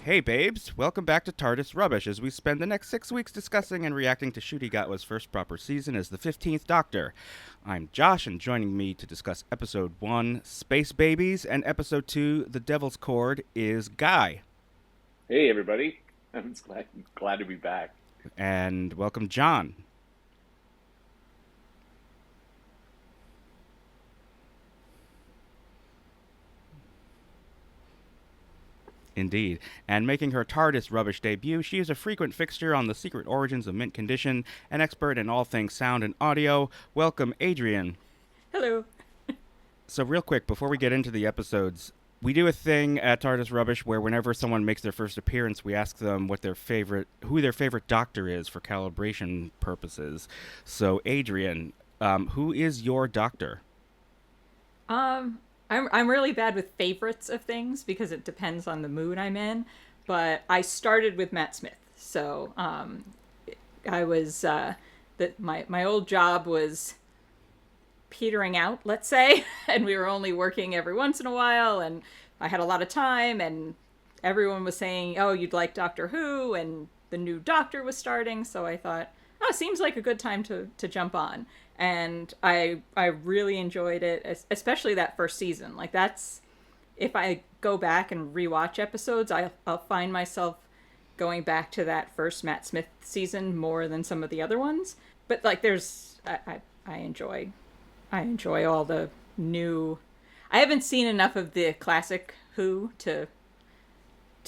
Hey babes, welcome back to TARDIS Rubbish as we spend the next 6 weeks discussing and reacting to Ncuti Gatwa's first proper season as the 15th Doctor. I'm Josh, and joining me to discuss Episode 1, Space Babies, and Episode 2, The Devil's Chord, is Guy. Hey everybody, I'm just glad to be back. And welcome John. Indeed. And making her TARDIS Rubbish debut, she is a frequent fixture on the secret origins of Mint Condition, an expert in all things sound and audio. Welcome, Adrien. Hello. So, real quick, before we get into the episodes, we do a thing at TARDIS Rubbish where whenever someone makes their first appearance, we ask them who their favorite doctor is for calibration purposes. So, Adrien, who is your doctor? I'm really bad with favorites of things because it depends on the mood I'm in. But I started with Matt Smith, so I was that my old job was petering out, let's say, and we were only working every once in a while, and I had a lot of time, and everyone was saying, "Oh, you'd like Doctor Who," and the new Doctor was starting, so I thought, "Oh, seems like a good time to jump on." And I really enjoyed it, especially that first season. Like that's if I go back and rewatch episodes, I'll find myself going back to that first Matt Smith season more than some of the other ones. But like there's I enjoy all the new. I haven't seen enough of the classic Who to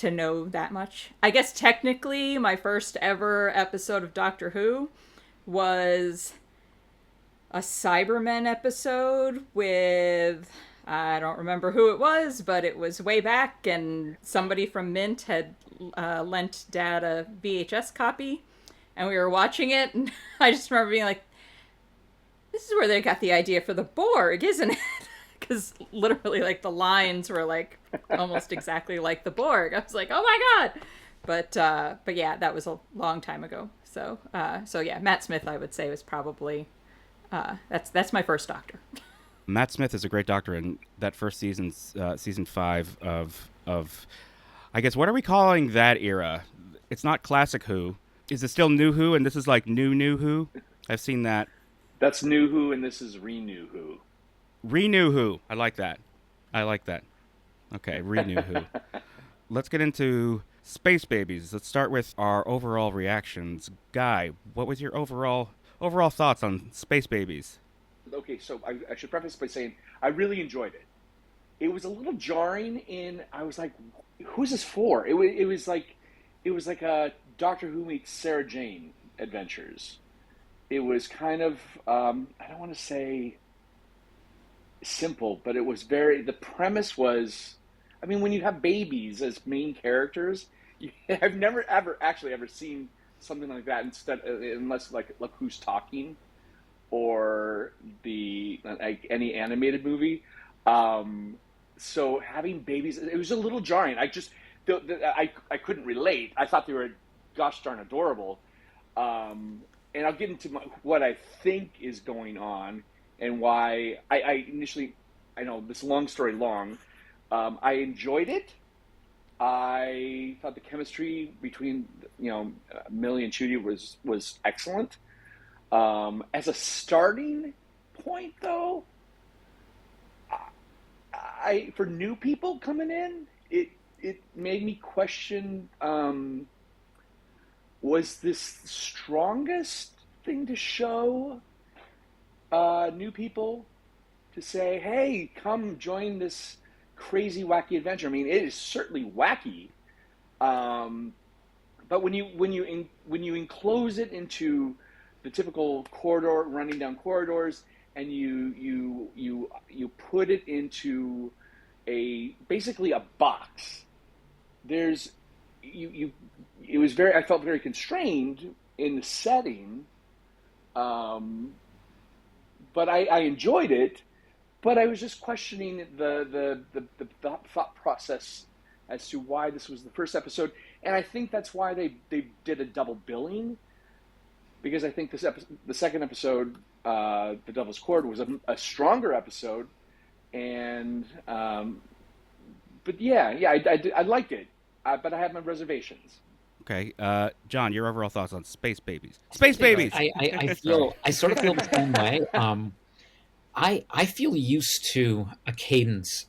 know that much. I guess technically my first ever episode of Doctor Who was a Cybermen episode with, I don't remember who it was, but it was way back, and somebody from Mint had lent Dad a VHS copy, and we were watching it, and I just remember being like, this is where they got the idea for the Borg, isn't it? Because literally, like, the lines were, like, almost exactly like the Borg. I was like, oh my god! But yeah, that was a long time ago. So yeah, Matt Smith, I would say, was probably that's my first Doctor. Matt Smith is a great doctor, and that first season's season 5 of I guess, what are we calling that era? It's not classic Who. Is it still new Who, and this is like new Who? I've seen that. That's New Who, and this is Renew Who. Renew Who. I like that. Okay, renew Who. Let's get into Space Babies. Let's start with our overall reactions. Guy, what was your overall thoughts on Space Babies? Okay, so I should preface by saying I really enjoyed it. It was a little jarring, and I was like, "Who's this for?" It was like a Doctor Who meets Sarah Jane adventures. It was kind of I don't want to say simple, but it was very. The premise was, I mean, when you have babies as main characters, I've never ever seen something like that unless like Look Who's Talking or the like any animated movie. So having babies, it was a little jarring. I couldn't relate. I thought they were gosh darn adorable. And I'll get into what I think is going on and why I initially, I know this long story long, I enjoyed it. I thought the chemistry between Millie and Ncuti was excellent. As a starting point, though, I for new people coming in, it made me question: was this the strongest thing to show new people to say, "Hey, come join this crazy wacky adventure"? I mean, it is certainly wacky, but when you enclose it into the typical corridor, running down corridors, and you put it into basically a box. It was I felt very constrained in the setting, but I enjoyed it. But I was just questioning the thought process as to why this was the first episode, and I think that's why they did a double billing, because I think the second episode, The Devil's Chord, was a stronger episode, and but I liked it. but I have my reservations. Okay, John, your overall thoughts on Space Babies? Space Babies. I Sorry. feel I sort of feel the same way. I feel used to a cadence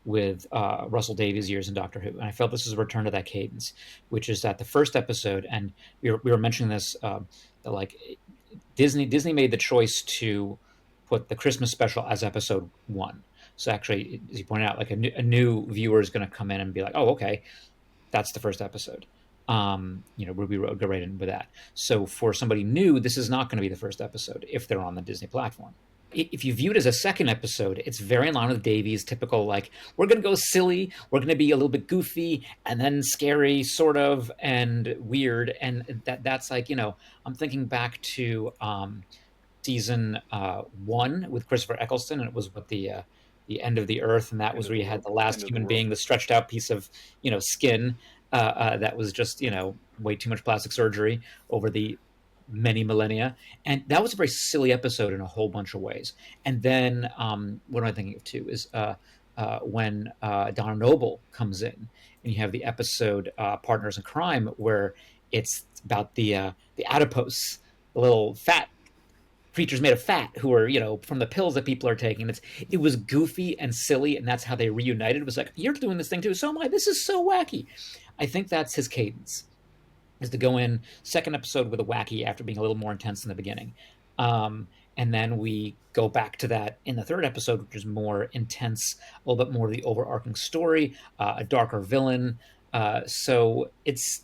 with Russell Davies' years in Doctor Who, and I felt this is a return to that cadence, which is that the first episode, and we were mentioning this, that like Disney made the choice to put the Christmas special as episode 1. So actually, as you pointed out, like a new viewer is going to come in and be like, oh, okay, that's the first episode. Ruby Road, go right in with that. So for somebody new, this is not going to be the first episode if they're on the Disney platform. If you view it as a second episode, it's very in line with Davies' typical, like, we're going to go silly, we're going to be a little bit goofy, and then scary, sort of, and weird. And that's like, I'm thinking back to season 1 with Christopher Eccleston, and it was what the end of the earth, and that was where you had the last human being, the stretched out piece of skin that was just way too much plastic surgery over the many millennia, and that was a very silly episode in a whole bunch of ways. And then what am I thinking of too is when Donna Noble comes in, and you have the episode Partners in Crime, where it's about the adipose, the little fat creatures made of fat who are, from the pills that people are taking. It was goofy and silly, and that's how they reunited. It was like, you're doing this thing too, so am I. This is so wacky. I think that's his cadence, is to go in second episode with a wacky after being a little more intense in the beginning. And then we go back to that in the third episode, which is more intense, a little bit more of the overarching story, a darker villain. So it's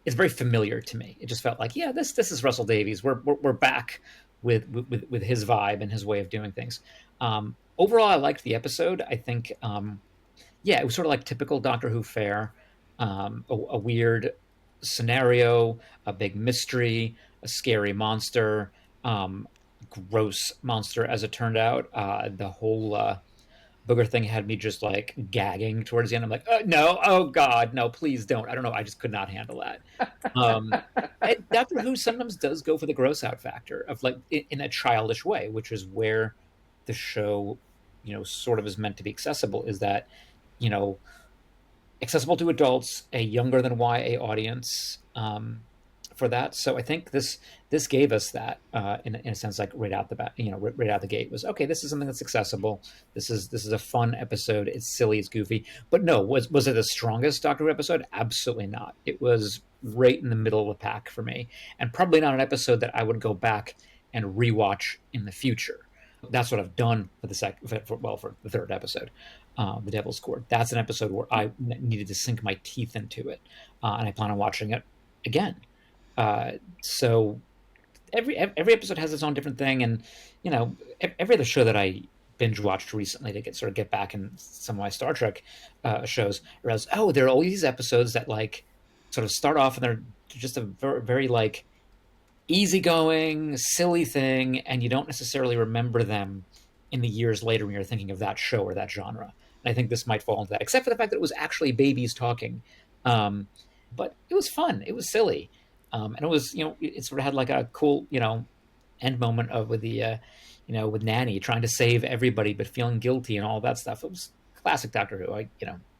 very familiar to me. It just felt like, yeah, this is Russell Davies. We're back with his vibe and his way of doing things. Overall, I liked the episode. I think, it was sort of like typical Doctor Who fare, a weird scenario, a big mystery, a scary monster, gross monster as it turned out. The whole booger thing had me just like gagging towards the end. I'm like, no, oh God, no, please don't. I don't know. I just could not handle that. Doctor Who sometimes does go for the gross out factor of like in a childish way, which is where the show, sort of is meant to be accessible, is that, accessible to adults, a younger than YA audience, for that. So I think this gave us that in a sense, like right out the bat, right out the gate was, okay, this is something that's accessible. This is a fun episode. It's silly, it's goofy. But no, was it the strongest Doctor Who episode? Absolutely not. It was right in the middle of the pack for me, and probably not an episode that I would go back and rewatch in the future. That's what I've done for the third episode, The Devil's Chord. That's an episode where I needed to sink my teeth into it, and I plan on watching it again. So every episode has its own different thing, and every other show that I binge watched recently to get back in some of my Star Trek shows, I realized, there are all these episodes that like sort of start off and they're just a very, very like easygoing, silly thing, and you don't necessarily remember them in the years later when you're thinking of that show or that genre. And I think this might fall into that, except for the fact that it was actually babies talking. But it was fun. It was silly. And it was, it sort of had like a cool, end moment with the, with Nanny trying to save everybody but feeling guilty and all that stuff. It was classic Doctor Who. I,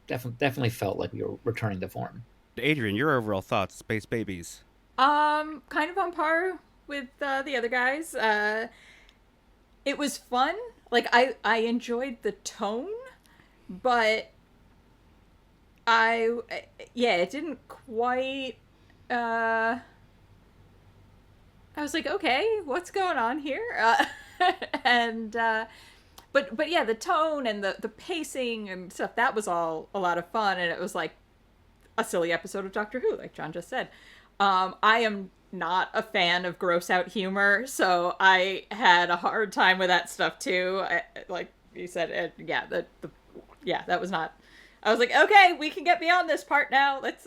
definitely felt like we were returning to form. Adrienne, your overall thoughts, Space Babies? Kind of on par with the other guys. It was fun. Like I enjoyed the tone, but it didn't quite. I was like, okay, what's going on here? And but yeah, the tone and the pacing and stuff, that was all a lot of fun, and it was like a silly episode of Doctor Who, like John just said. I am not a fan of gross out humor, so I had a hard time with that stuff too. Like you said, that was not. I was like, okay, we can get beyond this part now. Let's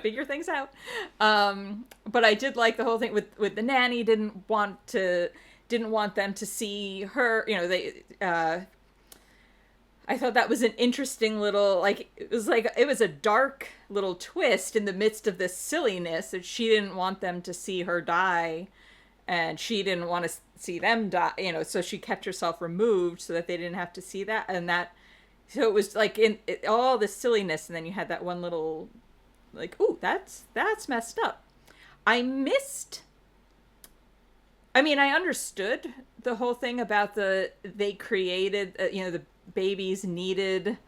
figure things out. But I did like the whole thing with the nanny. Didn't want them to see her. I thought that was an interesting little, it was a dark little twist in the midst of this silliness, that she didn't want them to see her die, and she didn't want to see them die, so she kept herself removed so that they didn't have to see that, and that So it was like all the silliness, and then you had that one little, like, ooh, that's messed up. I missed. I mean, I understood the whole thing about they created, the babies needed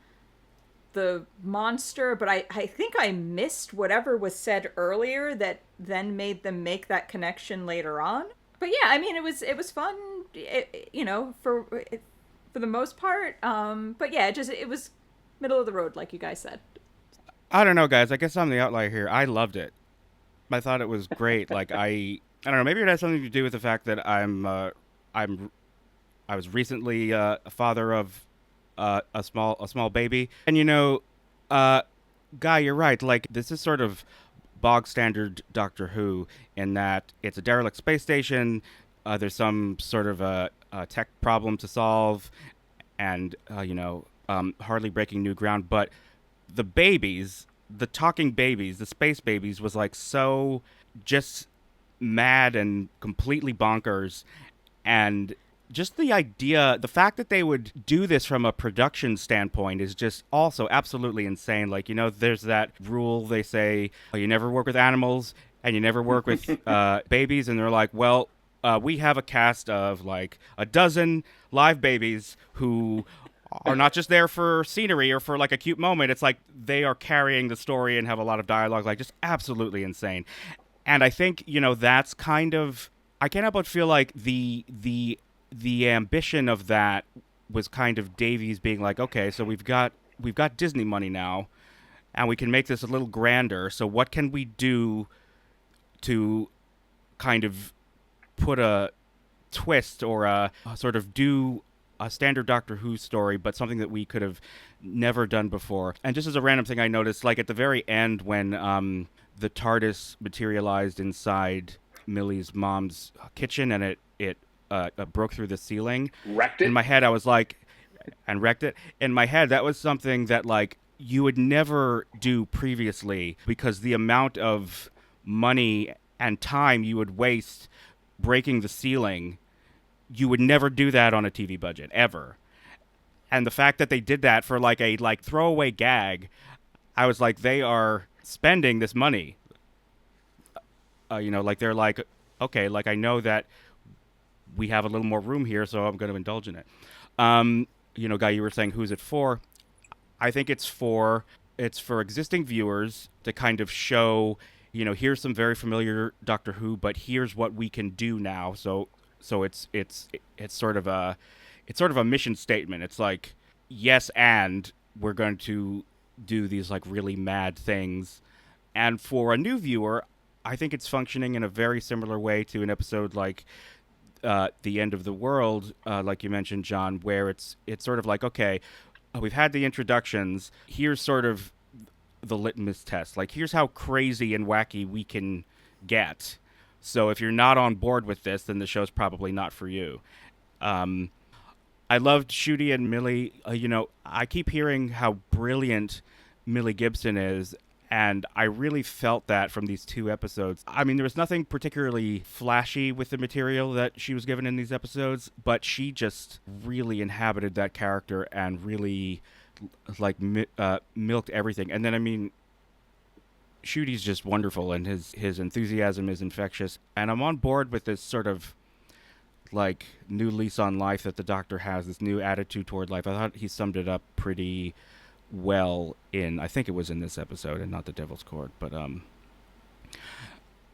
the monster, but I think I missed whatever was said earlier that then made them make that connection later on. But yeah, I mean, it was fun, for the most part. But yeah, it was middle of the road, like you guys said. I don't know, guys. I guess I'm the outlier here. I loved it. I thought it was great. Like I don't know. Maybe it has something to do with the fact that I'm I was recently a father of a small baby, and uh, Guy, you're right. Like this is sort of bog standard Doctor Who in that it's a derelict space station. There's some sort of a tech problem to solve, and hardly breaking new ground. But the babies, the talking babies, the space babies, was like so just mad and completely bonkers, and just the idea, the fact that they would do this from a production standpoint is just also absolutely insane. Like, there's that rule they say, oh, you never work with animals and you never work with babies. And they're like, well, we have a cast of like a dozen live babies who are not just there for scenery or for like a cute moment. It's like they are carrying the story and have a lot of dialogue, like just absolutely insane. And I think, that's kind of, I can't help but feel like the ambition of that was kind of Davies being like, okay, so we've got Disney money now, and we can make this a little grander. So what can we do to kind of put a twist or a sort of do a standard Doctor Who story, but something that we could have never done before? And just as a random thing, I noticed, like at the very end when the TARDIS materialized inside Millie's mom's kitchen, and it broke through the ceiling. Wrecked it. In my head, I was like, and wrecked it. In my head, that was something that like you would never do previously, because the amount of money and time you would waste breaking the ceiling, you would never do that on a TV budget ever. And the fact that they did that for like a like throwaway gag, I was like, they are spending this money. Like they're like, okay, like I know that we have a little more room here, so I'm going to indulge in it. Guy, you were saying who's it for? I think it's for existing viewers to kind of show, here's some very familiar Doctor Who, but here's what we can do now. So it's sort of a mission statement. It's like, yes, and we're going to do these like really mad things. And for a new viewer, I think it's functioning in a very similar way to an episode like The End of the World, like you mentioned, John, where it's sort of like, okay, we've had the introductions. Here's sort of the litmus test. Like, here's how crazy and wacky we can get. So if you're not on board with this, then the show's probably not for you. I loved Ncuti and Millie. I keep hearing how brilliant Millie Gibson is, and I really felt that from these two episodes. I mean, there was nothing particularly flashy with the material that she was given in these episodes, but she just really inhabited that character and really, like, milked everything. And then, I mean, Ncuti's just wonderful, and his enthusiasm is infectious. And I'm on board with this sort of, like, new lease on life that the Doctor has, this new attitude toward life. I thought he summed it up pretty well in, I think it was in this episode and not the Devil's Chord, but and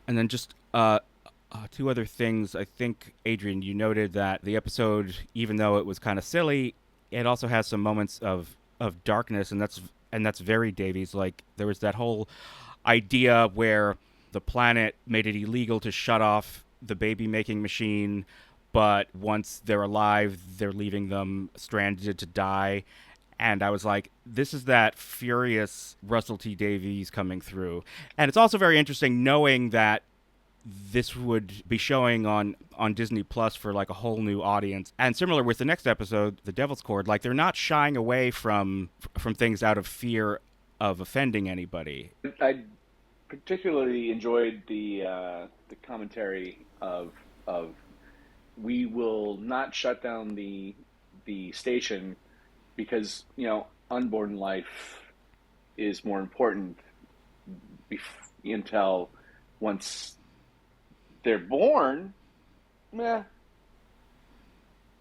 then just two other things. I think, Adrien, you noted that the episode, even though it was kind of silly, it also has some moments of darkness, and that's very Davies. Like, there was that whole idea where the planet made it illegal to shut off the baby making machine, but once they're alive, they're leaving them stranded to die. And I was like, this is that furious Russell T Davies coming through. And it's also very interesting knowing that this would be showing on Disney Plus for like a whole new audience. And similar with the next episode, The Devil's Chord, like they're not shying away from things out of fear of offending anybody. I particularly enjoyed the commentary of we will not shut down the station because unborn life is more important until once they're born, meh,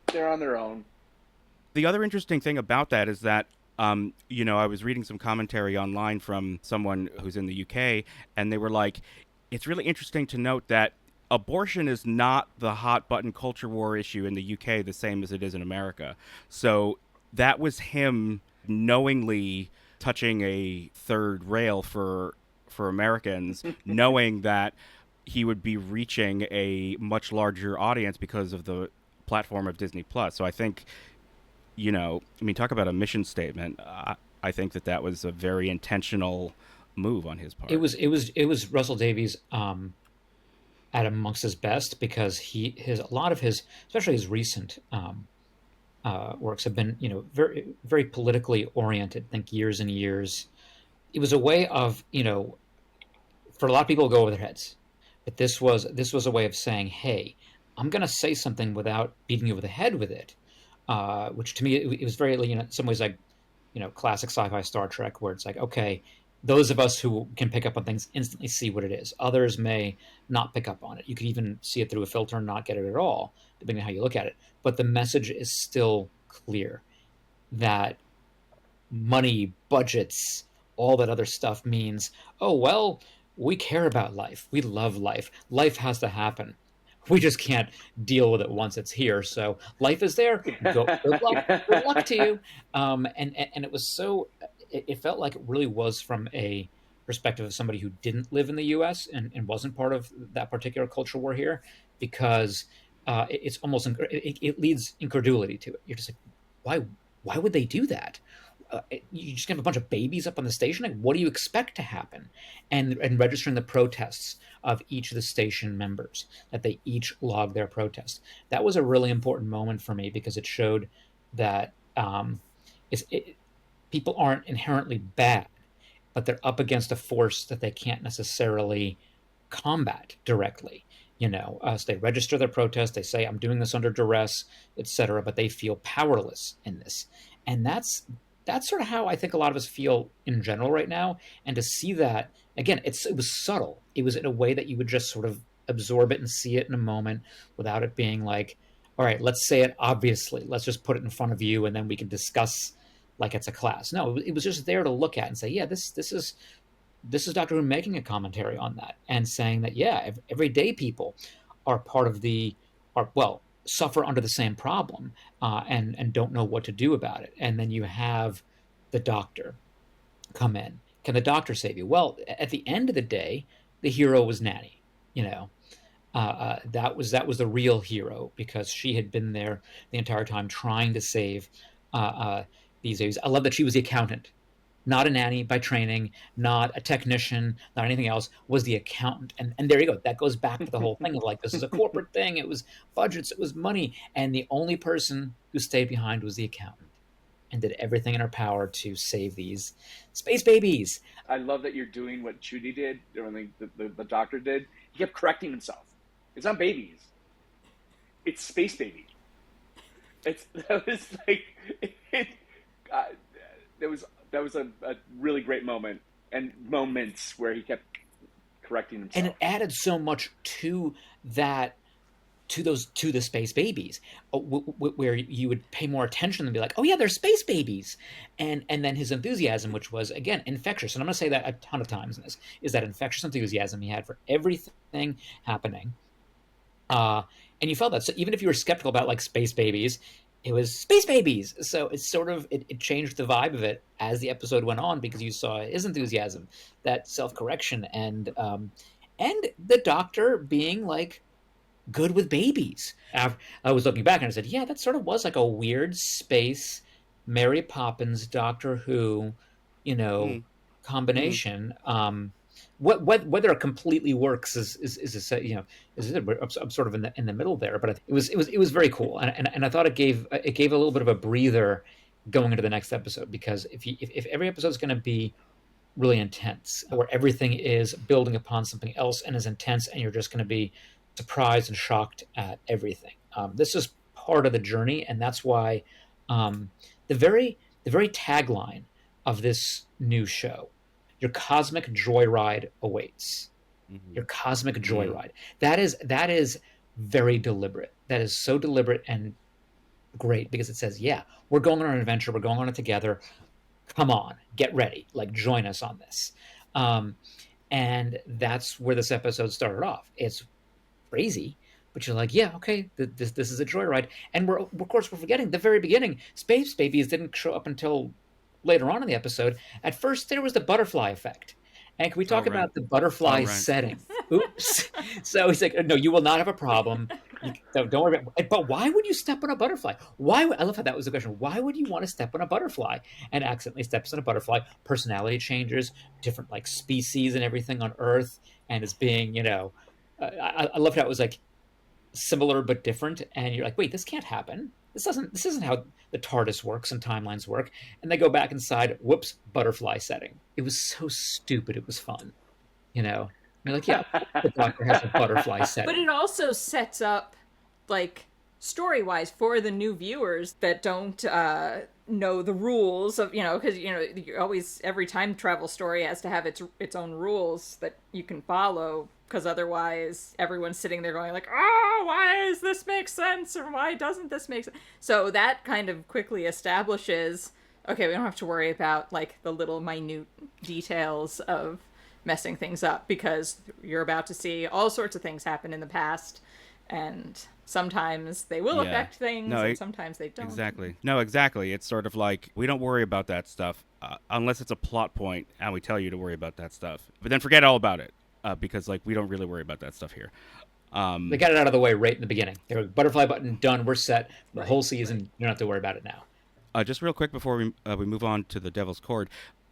they're on their own. The other interesting thing about that is that, I was reading some commentary online from someone who's in the UK, and they were like, it's really interesting to note that abortion is not the hot button culture war issue in the UK the same as it is in America. So that was him knowingly touching a third rail for Americans, knowing that he would be reaching a much larger audience because of the platform of Disney Plus. So I think, talk about a mission statement. I think that was a very intentional move on his part. It was Russell Davies at amongst his best, because a lot of his, especially his recent works, have been very very politically oriented. Think years and years. It was a way of for a lot of people to go over their heads, but this was a way of saying, hey, I'm going to say something without beating you over the head with it, which to me it was very in some ways like classic sci-fi Star Trek, where it's like, okay, those of us who can pick up on things instantly see what it is. Others may not pick up on it. You could even see it through a filter and not get it at all, depending on how you look at it. But the message is still clear that money, budgets, all that other stuff means, oh, well, we care about life. We love life. Life has to happen. We just can't deal with it once it's here. So life is there. Good luck to you. And it was so, it felt like it really was from a perspective of somebody who didn't live in the U.S. and wasn't part of that particular culture war here, because it's almost, it leads incredulity to it. You're just like, why would they do that? You just have a bunch of babies up on the station. Like, what do you expect to happen? And registering the protests of each of the station members, that they each log their protest. That was a really important moment for me, because it showed that people aren't inherently bad, but they're up against a force that they can't necessarily combat directly. So they register their protest. They say, I'm doing this under duress, etc., but they feel powerless in this. And that's sort of how I think a lot of us feel in general right now. And to see that, again, it was subtle. It was in a way that you would just sort of absorb it and see it in a moment without it being like, all right, let's say it obviously. Let's just put it in front of you, and then we can discuss like it's a class. No, it was just there to look at and say, yeah, this is Doctor Who making a commentary on that and saying that, yeah, everyday people are part of suffer under the same problem and don't know what to do about it. And then you have the Doctor come in. Can the Doctor save you? Well, at the end of the day, the hero was Nanny. That was the real hero, because she had been there the entire time trying to save these babies. I love that she was the accountant. Not a nanny by training, not a technician, not anything else, was the accountant. And there you go. That goes back to the whole thing of like, this is a corporate thing. It was budgets, it was money. And the only person who stayed behind was the accountant and did everything in her power to save these space babies. I love that you're doing what Ncuti did, or the Doctor did. He kept correcting himself. It's not babies. It's space baby. That was a really great moment, and moments where he kept correcting himself. And it added so much to that, to the space babies, where you would pay more attention and be like, oh yeah, they're space babies. And then his enthusiasm, which was, again, infectious. And I'm going to say that a ton of times in this, is that infectious enthusiasm he had for everything happening. And you felt that. So even if you were skeptical about like space babies, it was space babies. So it's sort of, it changed the vibe of it as the episode went on, because you saw his enthusiasm, that self-correction, and the Doctor being like good with babies. I was looking back and I said, yeah, that sort of was like a weird space Mary Poppins Doctor Who, combination. Whether it completely works is I'm sort of in the middle there, but it was very cool, and I thought it gave a little bit of a breather going into the next episode, because if every episode is going to be really intense, where everything is building upon something else and is intense, and you're just going to be surprised and shocked at everything, this is part of the journey, and that's why the very the very tagline of this new show, your cosmic joyride awaits. Mm-hmm. Your cosmic joyride. That is very deliberate. That is so deliberate and great, because it says, yeah, we're going on an adventure. We're going on it together. Come on, get ready. Like, join us on this. And that's where this episode started off. It's crazy, but you're like, yeah, okay, this is a joyride. And we're of course we're forgetting the very beginning. Space babies didn't show up until later on in the episode. At first, there was the butterfly effect. And can we talk about the butterfly setting? Oops. So he's like, no, you will not have a problem. Don't worry about it. But why would you step on a butterfly? I love how that was the question. Why would you want to step on a butterfly? And accidentally steps on a butterfly. Personality changes, different like species and everything on Earth, and is being, I loved how it was like similar but different. And you're like, wait, this can't happen. This isn't how the TARDIS works and timelines work. And they go back inside, whoops, butterfly setting. It was so stupid. It was fun, You're like, yeah, the Doctor has a butterfly setting. But it also sets up, like, story-wise for the new viewers that don't know the rules of, because, you always, every time travel story has to have its own rules that you can follow, because otherwise everyone's sitting there going like, oh, why does this make sense, or why doesn't this make sense? So that kind of quickly establishes, okay, we don't have to worry about, like, the little minute details of messing things up, because you're about to see all sorts of things happen in the past, and sometimes they will affect things, and sometimes they don't. Exactly. No, exactly. It's sort of like, we don't worry about that stuff unless it's a plot point, and we tell you to worry about that stuff. But then forget all about it, because, like, we don't really worry about that stuff here. They got it out of the way right in the beginning. They were butterfly button, done, we're set. The whole season, you don't have to worry about it now. Just real quick before we move on to the Devil's Chord,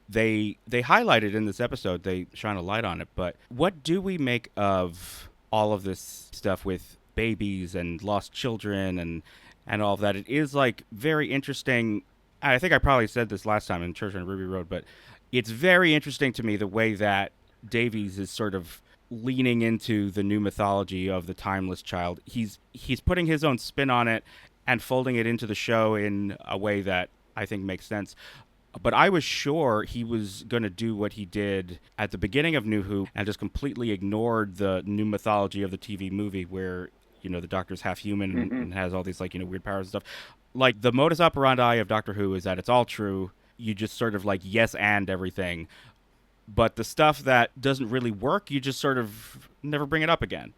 they highlighted in this episode, they shine a light on it, but what do we make of all of this stuff with babies and lost children and all of that? It is, like, very interesting. I think I probably said this last time in Church on Ruby Road, but it's very interesting to me the way that Davies is sort of leaning into the new mythology of the timeless child. He's putting his own spin on it and folding it into the show in a way that I think makes sense. But I was sure he was going to do what he did at the beginning of New Who and just completely ignored the new mythology of the TV movie where, the Doctor's half human and has all these, like, weird powers and stuff. Like, the modus operandi of Doctor Who is that it's all true. You just sort of, like, yes and everything. But the stuff that doesn't really work, you just sort of never bring it up again.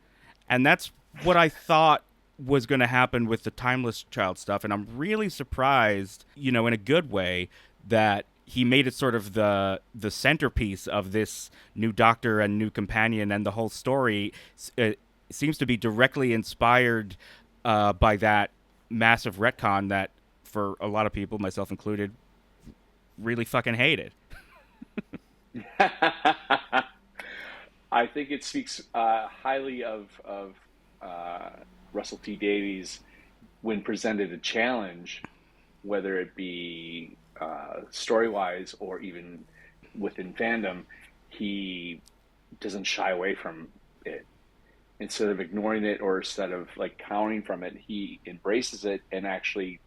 And that's what I thought was going to happen with the timeless child stuff. And I'm really surprised, in a good way, that he made it sort of the centerpiece of this new Doctor and new companion, and the whole story seems to be directly inspired by that massive retcon that, for a lot of people, myself included, really fucking hated. I think it speaks highly of Russell T Davies when presented a challenge, whether it be story-wise or even within fandom. He doesn't shy away from it. Instead of ignoring it or instead of, like, cowering from it, he embraces it and actually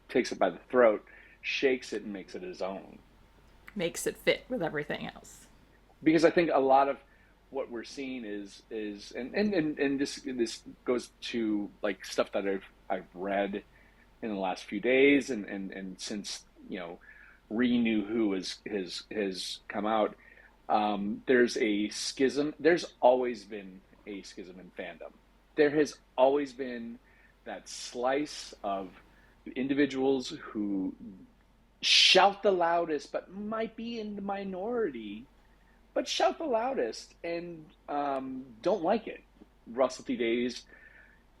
takes it by the throat, shakes it, and makes it his own. Makes it fit with everything else. Because I think a lot of what we're seeing is and this goes to, like, stuff that I've read in the last few days and since, Renew Who has come out. There's a schism. There's always been a schism in fandom. There has always been that slice of individuals who shout the loudest, but might be in the minority, but shout the loudest and don't like it. Russell T Davies,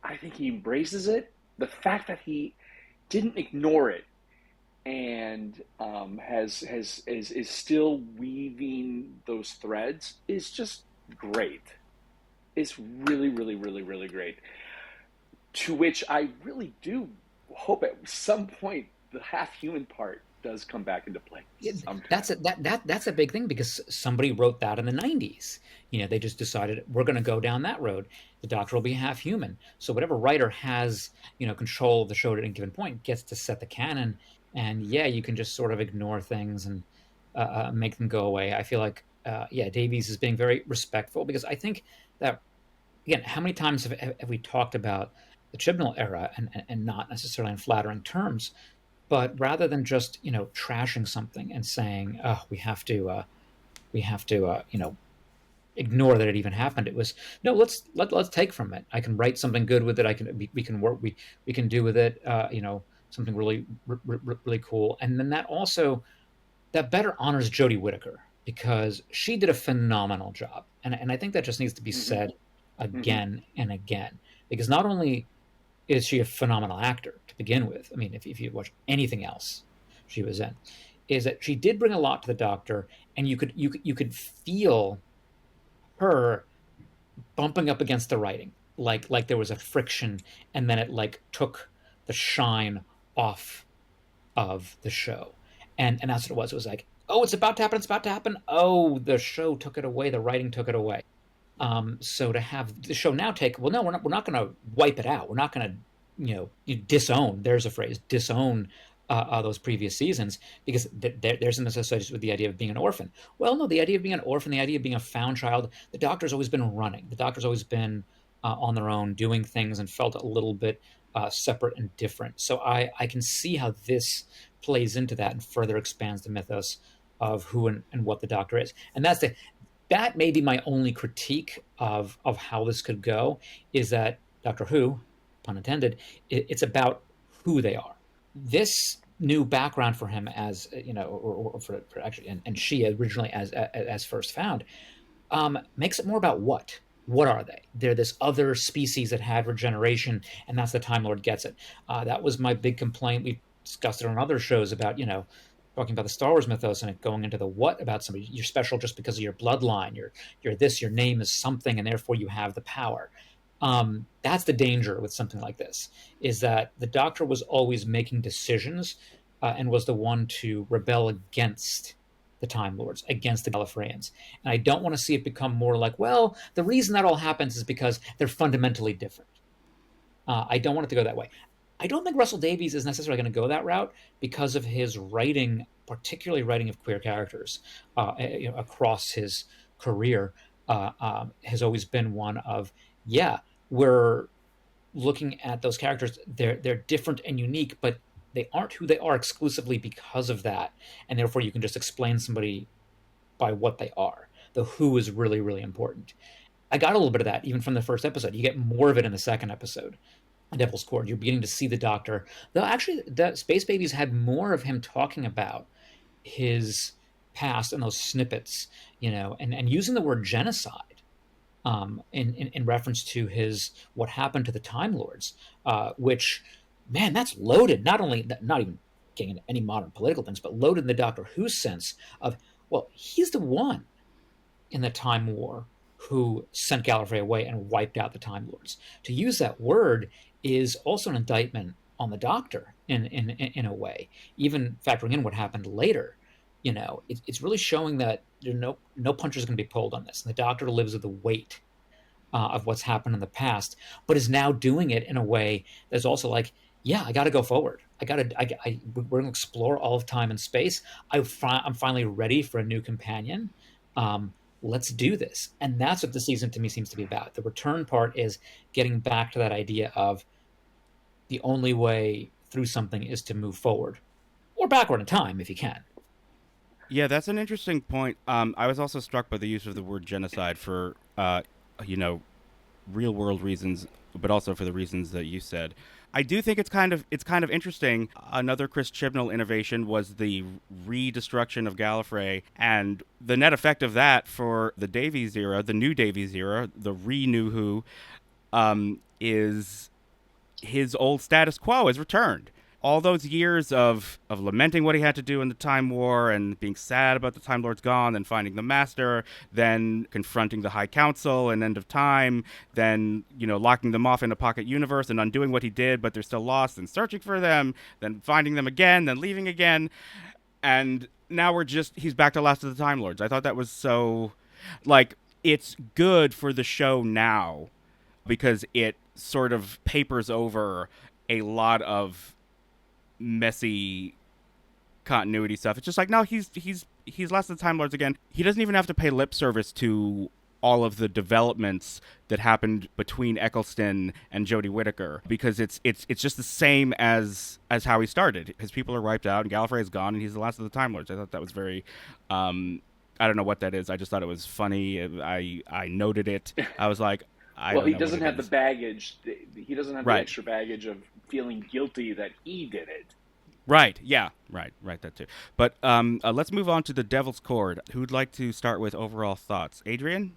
I think he embraces it. The fact that he didn't ignore it and is still weaving those threads is just great. It's really, really, really, really great. To which I really do hope at some point the half-human part does come back into play. That's a big thing, because somebody wrote that in the 90s. They just decided we're going to go down that road. The Doctor will be half human. So whatever writer has, control of the show at any given point gets to set the canon. And yeah, you can just sort of ignore things and make them go away. I feel like yeah, Davies is being very respectful, because I think that, again, how many times have we talked about the Chibnall era, and not necessarily in flattering terms, but rather than just trashing something and saying, oh, we have to ignore that it even happened. It was, no, let's take from it. I can write something good with it. We can work, we can do with it something really really cool. And then that also, that better honors Jodie Whittaker, because she did a phenomenal job, and I think that just needs to be Mm-hmm. said Mm-hmm. again and again, because not only is she a phenomenal actor to begin with, I mean, if you watch anything else she was in, is that she did bring a lot to the Doctor, and you could feel her bumping up against the writing, like there was a friction, and then it like took the shine off of the show. And that's what it was. It was like, oh, it's about to happen, it's about to happen. Oh, the show took it away, the writing took it away. So to have the show now take, well, no, we're not going to wipe it out. We're not going to, disown. There's a phrase, disown those previous seasons, because there's an association with the idea of being an orphan. Well, no, the idea of being an orphan, the idea of being a found child, the Doctor's always been running. The Doctor's always been on their own, doing things, and felt a little bit separate and different. So I can see how this plays into that and further expands the mythos of who and what the Doctor is. And that may be my only critique of how this could go, is that Doctor Who, pun intended, it's about who they are. This new background for him, as or for actually, and she originally as first found, makes it more about what are they? They're this other species that had regeneration, and that's the Time Lord gets it. That was my big complaint. We discussed it on other shows about talking about the Star Wars mythos and it going into the what about somebody. You're special just because of your bloodline. You're this. Your name is something, and therefore you have the power. That's the danger with something like this, is that the Doctor was always making decisions, and was the one to rebel against the Time Lords, against the Gallifreyans. And I don't want to see it become more like, well, the reason that all happens is because they're fundamentally different. I don't want it to go that way. I don't think Russell Davies is necessarily going to go that route, because of his writing, particularly writing of queer characters across his career, has always been one of, yeah, we're looking at those characters. They're different and unique, but they aren't who they are exclusively because of that, and therefore you can just explain somebody by what they are. The who is really, really important. I got a little bit of that even from the first episode. You get more of it in the second episode, Devil's Chord. You're beginning to see the Doctor. Though actually, the Space Babies had more of him talking about his past and those snippets, and using the word genocide in reference to his what happened to the Time Lords, which, man, that's loaded. Not even getting into any modern political things, but loaded in the Doctor Who sense of, well, he's the one in the Time War who sent Gallifrey away and wiped out the Time Lords. To use that word is also an indictment on the Doctor in a way, even factoring in what happened later. It's really showing that no punch is going to be pulled on this. And the Doctor lives with the weight of what's happened in the past, but is now doing it in a way that's also like, yeah, I got to go forward. We're going to explore all of time and space. I'm finally ready for a new companion. Let's do this. And that's what the season to me seems to be about. The return part is getting back to that idea of the only way through something is to move forward or backward in time if you can. Yeah, that's an interesting point. I was also struck by the use of the word genocide for, you know, real world reasons, but also for the reasons that you said. I do think it's kind of interesting. Another Chris Chibnall innovation was the redestruction of Gallifrey, and the net effect of that for the Davies era, the new Davies era, the re-New Who, is his old status quo has returned. All those years of lamenting what he had to do in the Time War and being sad about the Time Lord's gone, then finding the Master, then confronting the High Council and End of Time, then, locking them off in a pocket universe and undoing what he did, but they're still lost and searching for them, then finding them again, then leaving again. And now he's back to Last of the Time Lords. I thought that was so, like, it's good for the show now because it sort of papers over a lot of messy continuity stuff. It's just like, no, he's less than Time Lords again. He doesn't even have to pay lip service to all of the developments that happened between Eccleston and Jodie Whittaker, because it's just the same as how he started. His people are wiped out and Gallifrey is gone and he's the last of the Time Lords. I thought that was very I don't know what that is. I just thought it was funny. I noted it. I was like, he doesn't have the baggage. He doesn't have the extra baggage of feeling guilty that he did it. Right. Yeah. Right. That too. But let's move on to the Devil's Chord. Who'd like to start with overall thoughts? Adrienne?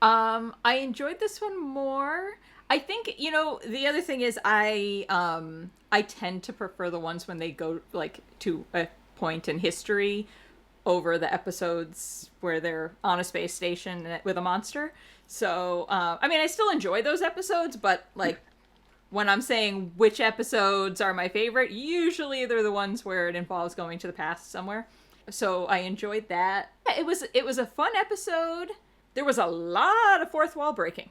I enjoyed this one more. I think, the other thing is I tend to prefer the ones when they go like to a point in history over the episodes where they're on a space station with a monster. So, I still enjoy those episodes, but like when I'm saying which episodes are my favorite, usually they're the ones where it involves going to the past somewhere. So I enjoyed that. It was a fun episode. There was a lot of fourth wall breaking.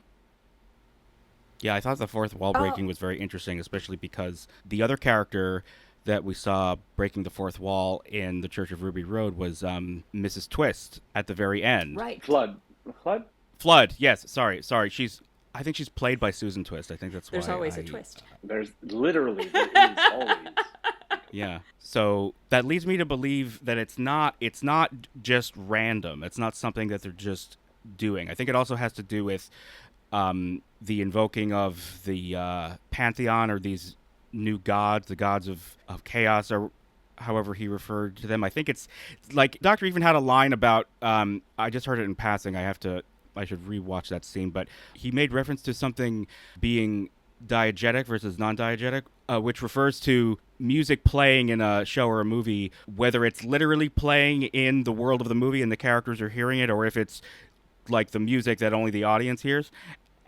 Yeah, I thought the fourth wall breaking was very interesting, especially because the other character that we saw breaking the fourth wall in the Church of Ruby Road was Mrs. Twist at the very end. Right. Flood. Yes. Sorry. I think she's played by Susan Twist. I think that's why. There's always a twist. There is always. Yeah. So that leads me to believe that it's not just random. It's not something that they're just doing. I think it also has to do with the invoking of the Pantheon, or these new gods, the gods of chaos, or however he referred to them. I think it's like Doctor even had a line about I just heard it in passing. I should rewatch that scene, but he made reference to something being diegetic versus non-diegetic, which refers to music playing in a show or a movie, whether it's literally playing in the world of the movie and the characters are hearing it, or if it's like the music that only the audience hears.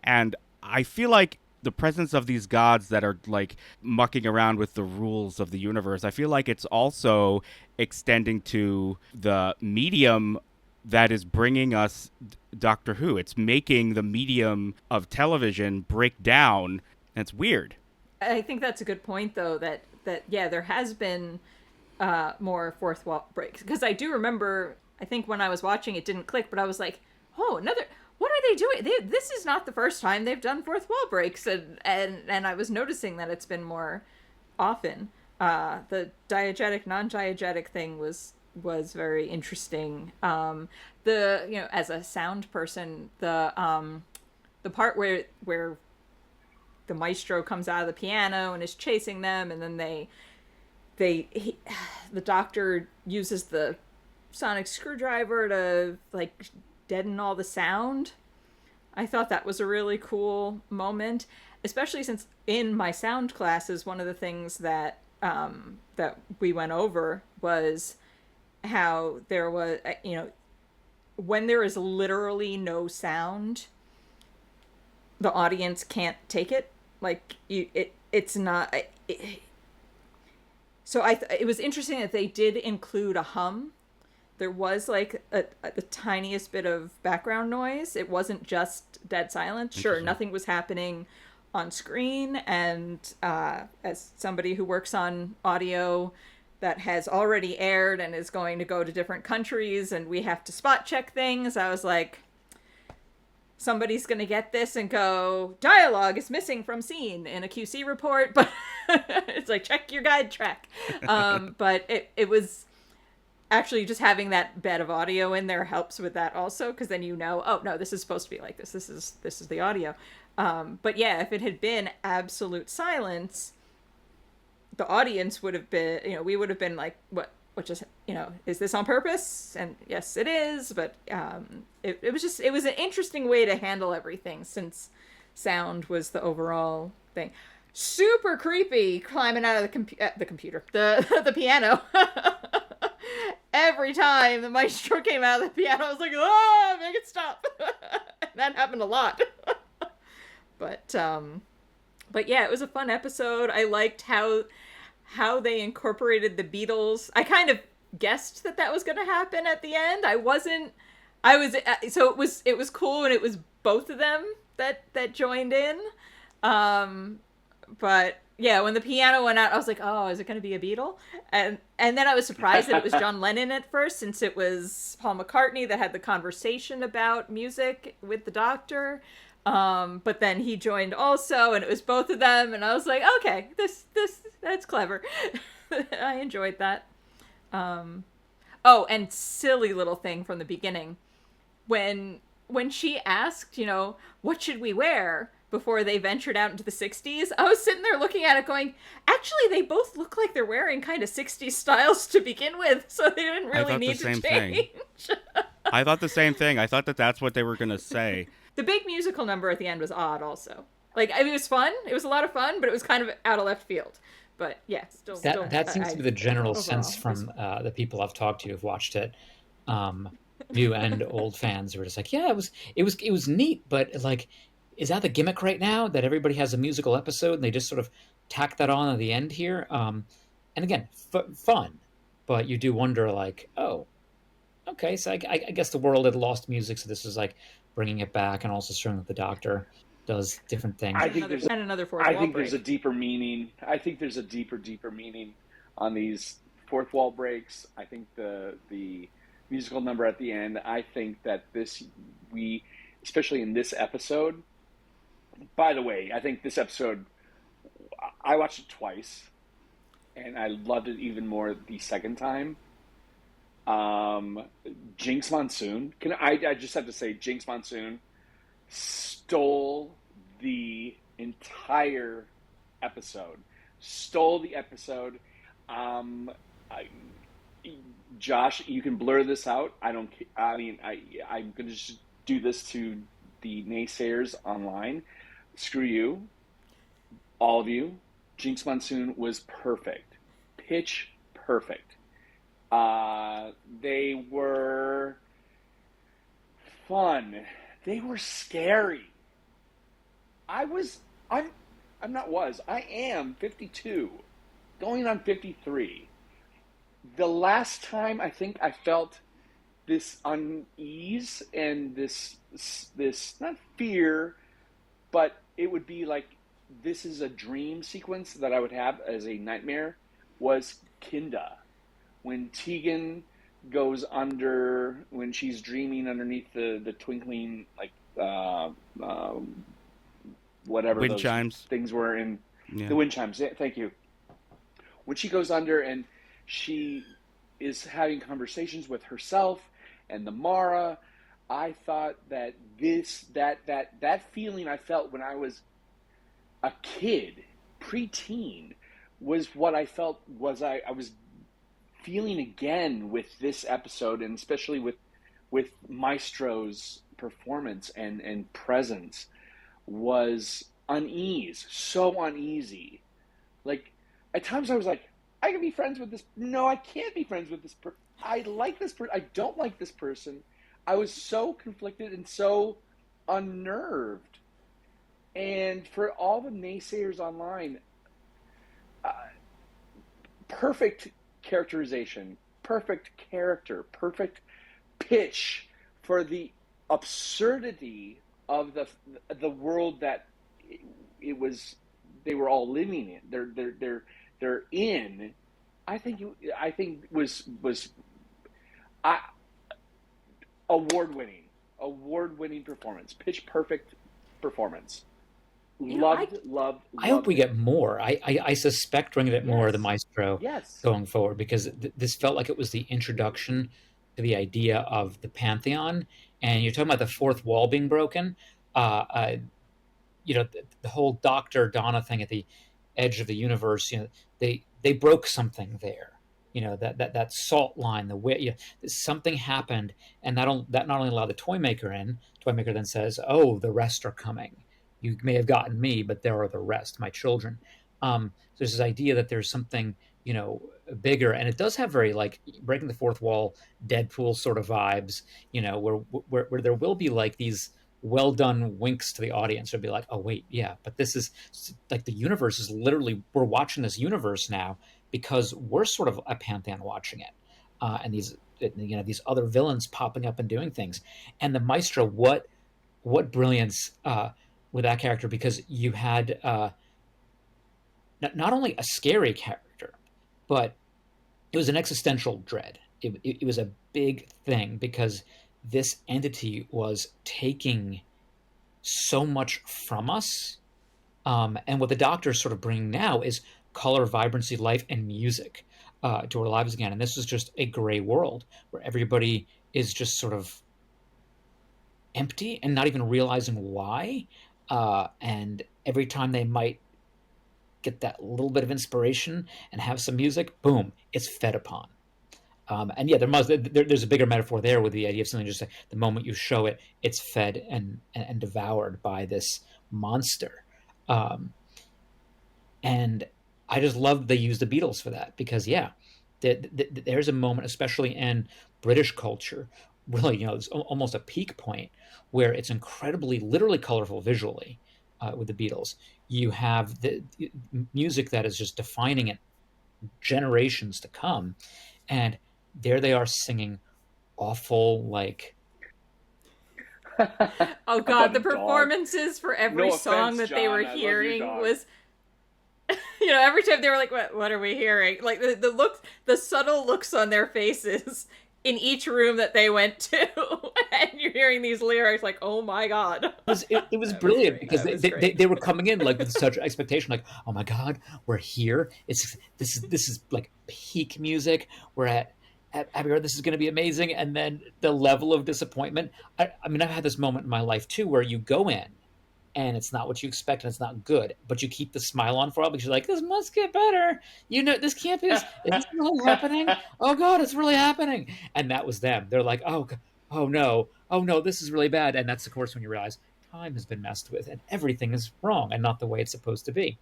And I feel like the presence of these gods that are like mucking around with the rules of the universe, I feel like it's also extending to the medium that is bringing us Doctor Who. It's making the medium of television break down. And it's weird. I think that's a good point, though, that yeah, there has been more fourth wall breaks. Because I do remember, I think when I was watching, it didn't click, but I was like, oh, what are they doing? This is not the first time they've done fourth wall breaks. And I was noticing that it's been more often. The diegetic, non-diegetic thing was very interesting. As a sound person, the part where the Maestro comes out of the piano and is chasing them, and then the Doctor uses the sonic screwdriver to like deaden all the sound. I thought that was a really cool moment, especially since in my sound classes, one of the things that we went over was how there was, when there is literally no sound, the audience can't take it. Like it's not. So it was interesting that they did include a hum. There was like the tiniest bit of background noise. It wasn't just dead silence. Sure, nothing was happening on screen. And as somebody who works on audio that has already aired and is going to go to different countries, and we have to spot check things, I was like, somebody's going to get this and go, dialogue is missing from scene in a QC report, but it's like, check your guide track. But it was actually just having that bed of audio in there helps with that also, because then oh no, this is supposed to be like this. This is the audio. But yeah, if it had been absolute silence, the audience would have been, we would have been like, what just, is this on purpose? And yes, it is. But it was an interesting way to handle everything, since sound was the overall thing. Super creepy climbing out of the computer, the piano. Every time the Maestro came out of the piano, I was like, oh, make it stop. That happened a lot. But yeah, it was a fun episode. I liked how they incorporated the Beatles. I kind of guessed that was going to happen at the end. So it was cool, and it was both of them that joined in. But Yeah, when the piano went out, I was like, "Oh, is it going to be a Beatle?" And then I was surprised that it was John Lennon at first, since it was Paul McCartney that had the conversation about music with the Doctor. But then he joined also, and it was both of them, and I was like, "Okay, this that's clever." I enjoyed that. Oh, and silly little thing from the beginning, when she asked, what should we wear before they ventured out into the 60s, I was sitting there looking at it going, actually, they both look like they're wearing kind of 60s styles to begin with, so they didn't really need to change. I thought the same thing. I thought that that's what they were going to say. The big musical number at the end was odd also. Like, I mean, it was fun. It was a lot of fun, but it was kind of out of left field. But yeah, still. That seems to be the general overall, sense from the people I've talked to who've watched it. New and old fans were just like, yeah, it was neat, but like, is that the gimmick right now that everybody has a musical episode and they just sort of tack that on at the end here? And again, fun, but you do wonder, like, oh, okay, so I guess the world had lost music, so this is like bringing it back and also showing that the Doctor does different things. I think there's another fourth wall break. There's a deeper meaning. I think there's a deeper meaning on these fourth wall breaks. I think the musical number at the end, I think that especially in this episode, by the way, I think this episode, I watched it twice, and I loved it even more the second time. Jinx Monsoon, I just have to say, Jinx Monsoon stole the entire episode. Josh, you can blur this out. I'm going to just do this to the naysayers online. Screw you. All of you. Jinx Monsoon was perfect. Pitch perfect. They were fun. They were scary. I am 52, going on 53. The last time I think I felt this unease and this not fear, but it would be like, this is a dream sequence that I would have as a nightmare, was Kinda. When Tegan goes under, when she's dreaming underneath the twinkling, like, whatever wind those chimes things were in, the wind chimes. Thank you. When she goes under and she is having conversations with herself and the Mara, I thought that that feeling I felt when I was a kid, preteen, was what I felt I was feeling again with this episode, and especially with Maestro's performance and presence, was unease, so uneasy. Like, at times I was like, I can be friends with this. No, I can't be friends with this person. I like this person. I don't like this person. I was so conflicted and so unnerved. And for all the naysayers online, perfect characterization, perfect character, perfect pitch for the absurdity of the world that they were all living in. They're in. I think was award-winning performance, pitch perfect performance. Loved. I hope we get more. I suspect we're going to get more of the Maestro going forward, because this felt like it was the introduction to the idea of the Pantheon. And you're talking about the fourth wall being broken. The whole Dr. Donna thing at the edge of the universe. They broke something there. That salt line, something happened, and that not only allowed the toy maker in. Toy maker then says, "Oh, the rest are coming. You may have gotten me, but there are the rest, my children." So there's this idea that there's something, bigger, and it does have very, like, breaking the fourth wall, Deadpool sort of vibes. Where there will be like these well done winks to the audience. It'll be like, oh wait, yeah, but this is like, the universe is literally, we're watching this universe now because we're sort of a Pantheon watching it, and these other villains popping up and doing things, and the Maestro, what brilliance with that character, because you had not only a scary character, but it was an existential dread. It was a big thing because this entity was taking so much from us. And what the Doctor's sort of bringing now is color, vibrancy, life, and music to our lives again. And this is just a gray world where everybody is just sort of empty and not even realizing why. And every time they might get that little bit of inspiration and have some music, boom, it's fed upon. And yeah, there's a bigger metaphor there with the idea of something just like the moment you show it, it's fed and devoured by this monster. And I just love they use the Beatles for that because yeah, there's a moment, especially in British culture, really, it's almost a peak point where it's incredibly, literally colorful visually with the Beatles. You have the music that is just defining it generations to come, and there they are singing awful like oh god, the performances for every No song offense, that they were John, I love your hearing dog. was every time they were like, what are we hearing? Like the looks, the subtle looks on their faces in each room that they went to, and you're hearing these lyrics like, oh my god. It was brilliant because That was they were coming in like with such expectation, like, oh my god, we're here. This is like peak music. We're at Abbey Road. This is going to be amazing. And then the level of disappointment. I mean, I've had this moment in my life too, where you go in and it's not what you expect and it's not good, but you keep the smile on for a while because you're like, this must get better. This can't be. Is this really happening? Oh god, it's really happening. And that was them. They're like, oh no, this is really bad. And that's of course when you realize time has been messed with and everything is wrong and not the way it's supposed to be.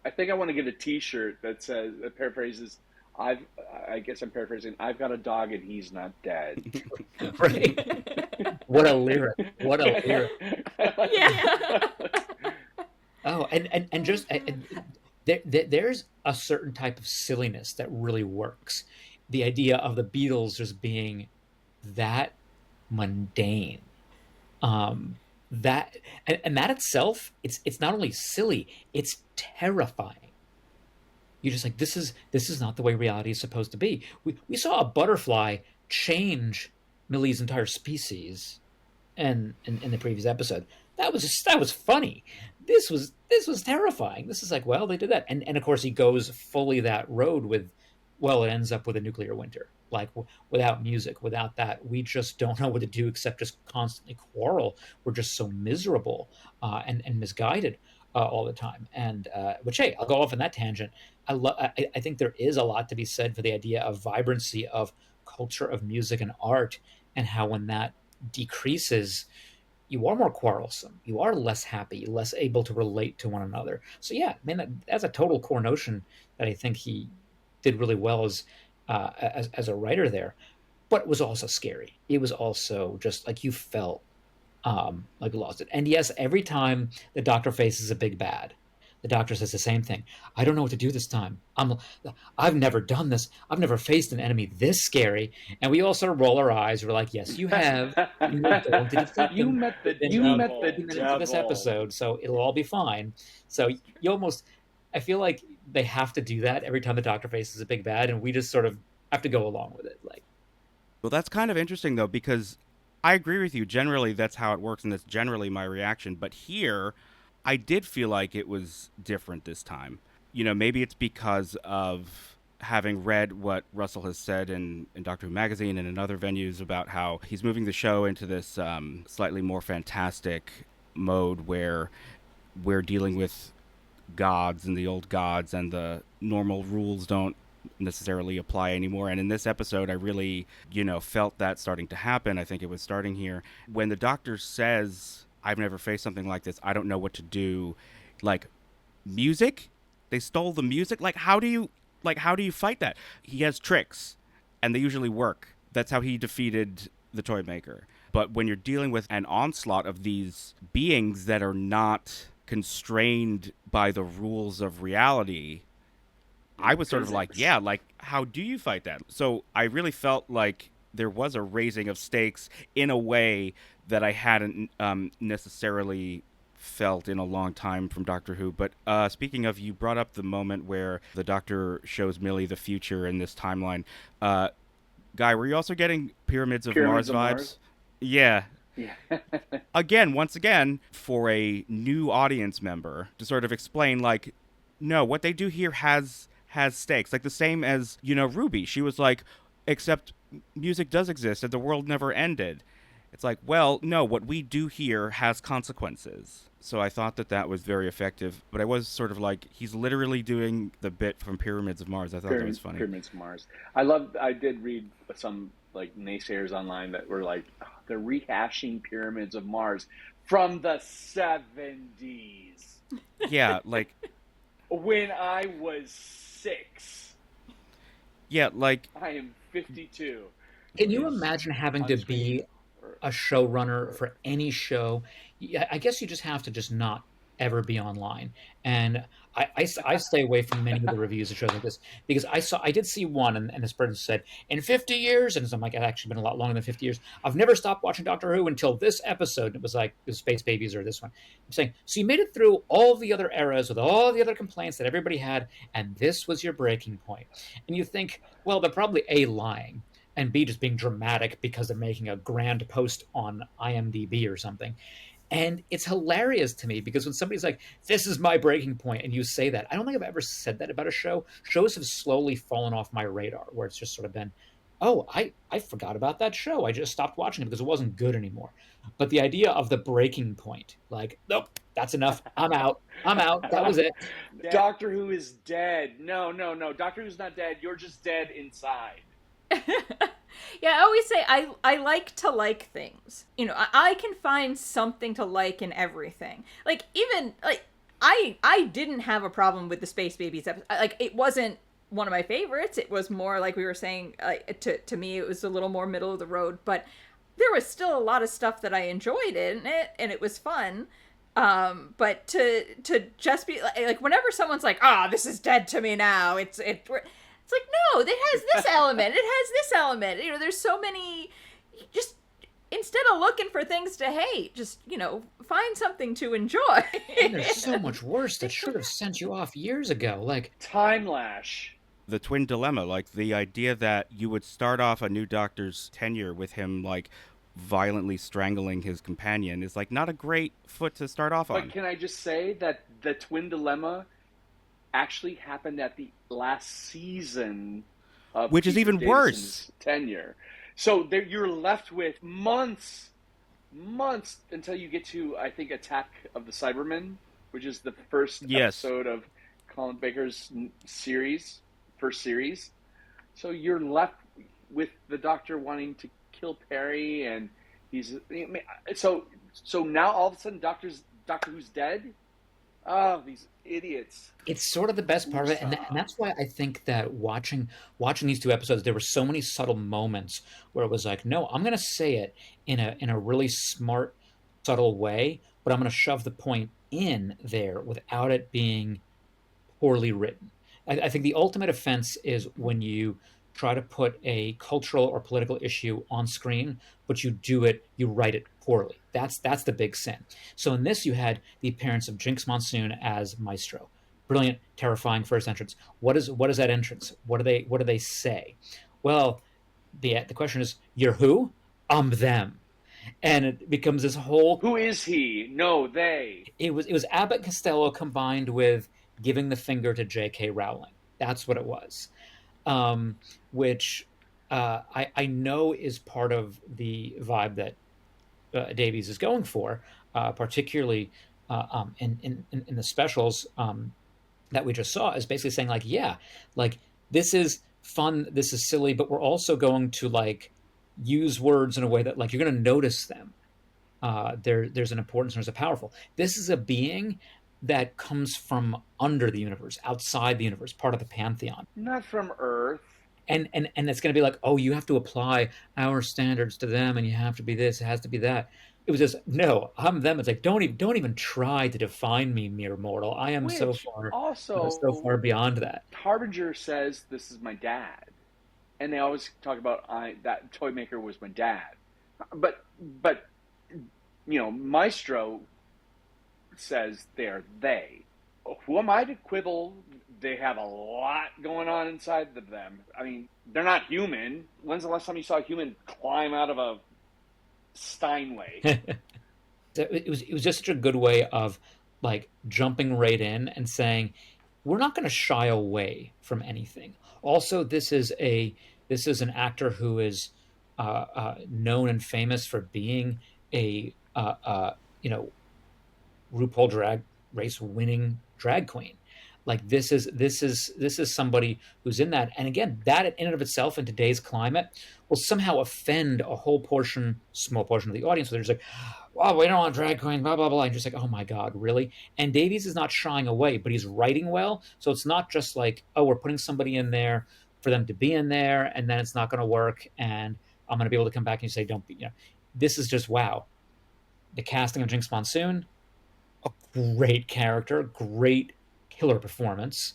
I think I want to get a T-shirt that says, that paraphrases, I guess I'm paraphrasing, I've got a dog and he's not dead. Right? What a lyric. Yeah. Oh, and just there's a certain type of silliness that really works. The idea of the Beatles just being that mundane. That and that itself, it's not only silly, it's terrifying. You're just like, this is not the way reality is supposed to be. We saw a butterfly change Millie's entire species in the previous episode. That was funny. This was terrifying. This is like, well, they did that. And of course he goes fully that road with, well, it ends up with a nuclear winter. Like without music, without that, we just don't know what to do except just constantly quarrel. We're just so miserable and misguided all the time. And which, hey, I'll go off on that tangent. I think there is a lot to be said for the idea of vibrancy of culture, of music and art, and how when that decreases, you are more quarrelsome, you are less happy, less able to relate to one another. So yeah, man, that's a total core notion that I think he did really well as a writer there. But it was also scary. It was also just like you felt like lost it. And yes, every time the Doctor faces a big bad, the Doctor says the same thing. I don't know what to do this time. I've never done this. I've never faced an enemy this scary. And we all sort of roll our eyes. We're like, yes, you have. You met the devil this episode, so it'll all be fine. So you almost, I feel like they have to do that every time the Doctor faces a big bad, and we just sort of have to go along with it. Like, well, that's kind of interesting though, because I agree with you. Generally, that's how it works, and that's generally my reaction. But here, I did feel like it was different this time. Maybe it's because of having read what Russell has said in Doctor Who Magazine and in other venues about how he's moving the show into this slightly more fantastic mode where we're dealing with gods and the old gods, and the normal rules don't necessarily apply anymore. And in this episode, I really, felt that starting to happen. I think it was starting here when the Doctor says, I've never faced something like this. I don't know what to do. Like, music? They stole the music? How do you fight that? He has tricks, and they usually work. That's how he defeated the toy maker. But when you're dealing with an onslaught of these beings that are not constrained by the rules of reality, I was sort of like, yeah, how do you fight that? So I really felt like there was a raising of stakes in a way that I hadn't necessarily felt in a long time from Doctor Who. But speaking of, you brought up the moment where the Doctor shows Millie the future in this timeline. Guy, were you also getting Pyramids of Pyramids Mars of vibes? Mars? Yeah. Yeah. Once again, for a new audience member to sort of explain, like, no, what they do here has stakes. Like the same as, Ruby. She was like, except music does exist and the world never ended. It's like, well, no, what we do here has consequences. So I thought that was very effective. But I was sort of like, he's literally doing the bit from Pyramids of Mars. I thought that was funny. Pyramids of Mars. I did read some like naysayers online that were like, oh, they're rehashing Pyramids of Mars from the 70s. Yeah, like when I was 6. Yeah, like I am 52. Can you imagine having to be a showrunner for any show? I guess you just have to just not ever be online. And I stay away from many of the reviews of shows like this because I did see one, and this person said, in 50 years, and I'm like, it's actually been a lot longer than 50 years. I've never stopped watching Doctor Who until this episode. And it was like, it was Space Babies or this one. I'm saying, so you made it through all the other eras with all the other complaints that everybody had, and this was your breaking point. And you think, well, they're probably A, lying, and B, just being dramatic because they're making a grand post on IMDb or something. And it's hilarious to me because when somebody's like, this is my breaking point, and you say that, I don't think I've ever said that about a show. Shows have slowly fallen off my radar where it's just sort of been, oh, I forgot about that show. I just stopped watching it because it wasn't good anymore. But the idea of the breaking point, like, nope, that's enough. I'm out. That was it. Doctor Who is dead. No. Doctor Who's not dead. You're just dead inside. Yeah, I always say I like to like things. I can find something to like in everything. Like, even, like, I didn't have a problem with the Space Babies episode. Like, it wasn't one of my favorites. It was more, like we were saying, to me, it was a little more middle of the road. But there was still a lot of stuff that I enjoyed in it, and it was fun. But to just be, like, whenever someone's like, this is dead to me now, it's like, no, it has this element. It has this element. There's so many. Just instead of looking for things to hate, just, find something to enjoy. And there's so much worse that should have sent you off years ago. Like Time Lash. The twin dilemma, like the idea that you would start off a new Doctor's tenure with him, like, violently strangling his companion is, like, not a great foot to start off on. But can I just say that the twin dilemma actually happened at the last season of which is Peter even Davison's worse tenure. So you're left with months until you get to, I think, Attack of the Cybermen, which is the first episode of Colin Baker's first series. So you're left with the Doctor wanting to kill Perry, and so now all of a sudden Doctor Who's dead. Oh, these idiots. It's sort of the best part of it, and that's why I think that watching these two episodes, there were so many subtle moments where it was like, no, I'm going to say it in a really smart, subtle way, but I'm going to shove the point in there without it being poorly written. I think the ultimate offense is when you try to put a cultural or political issue on screen, but you write it poorly. That's the big sin. So in this, you had the appearance of Jinx Monsoon as Maestro. Brilliant, terrifying first entrance. What is that entrance? What do they say? Well, the question is, you're who? I'm them. And it becomes this whole... Who is he? No, they. It was Abbott Costello combined with giving the finger to J.K. Rowling. That's what it was. Which I know is part of the vibe that Davies is going for, particularly in the specials that we just saw, is basically saying, like, yeah, like, this is fun, this is silly, but we're also going to, like, use words in a way that, like, you're going to notice them. There's an importance, there's a powerful. This is a being that comes from under the universe, outside the universe, part of the Pantheon. Not from Earth. And it's going to be like, oh, you have to apply our standards to them, and you have to be this, it has to be that. It was just, no, I'm them. It's like, don't even try to define me, mere mortal. I am so far beyond that. Harbinger says, this is my dad. And they always talk about, that toy maker was my dad. But Maestro says they're they. Who am I to quibble? They have a lot going on inside of them. I mean, they're not human. When's the last time you saw a human climb out of a Steinway? It was just such a good way of like jumping right in and saying we're not going to shy away from anything. Also, this is an actor who is known and famous for being a RuPaul Drag Race winning drag queen. Like this is somebody who's in that, and again, that in and of itself in today's climate will somehow offend a small portion of the audience. Where they're just like, "Well, we don't want drag queen," blah blah blah. And just like, "Oh my god, really?" And Davies is not shying away, but he's writing well, so it's not just like, "Oh, we're putting somebody in there for them to be in there, and then it's not going to work, and I'm going to be able to come back and say, don't be." This is just wow. The casting of Jinx Monsoon, a great character, great killer performance,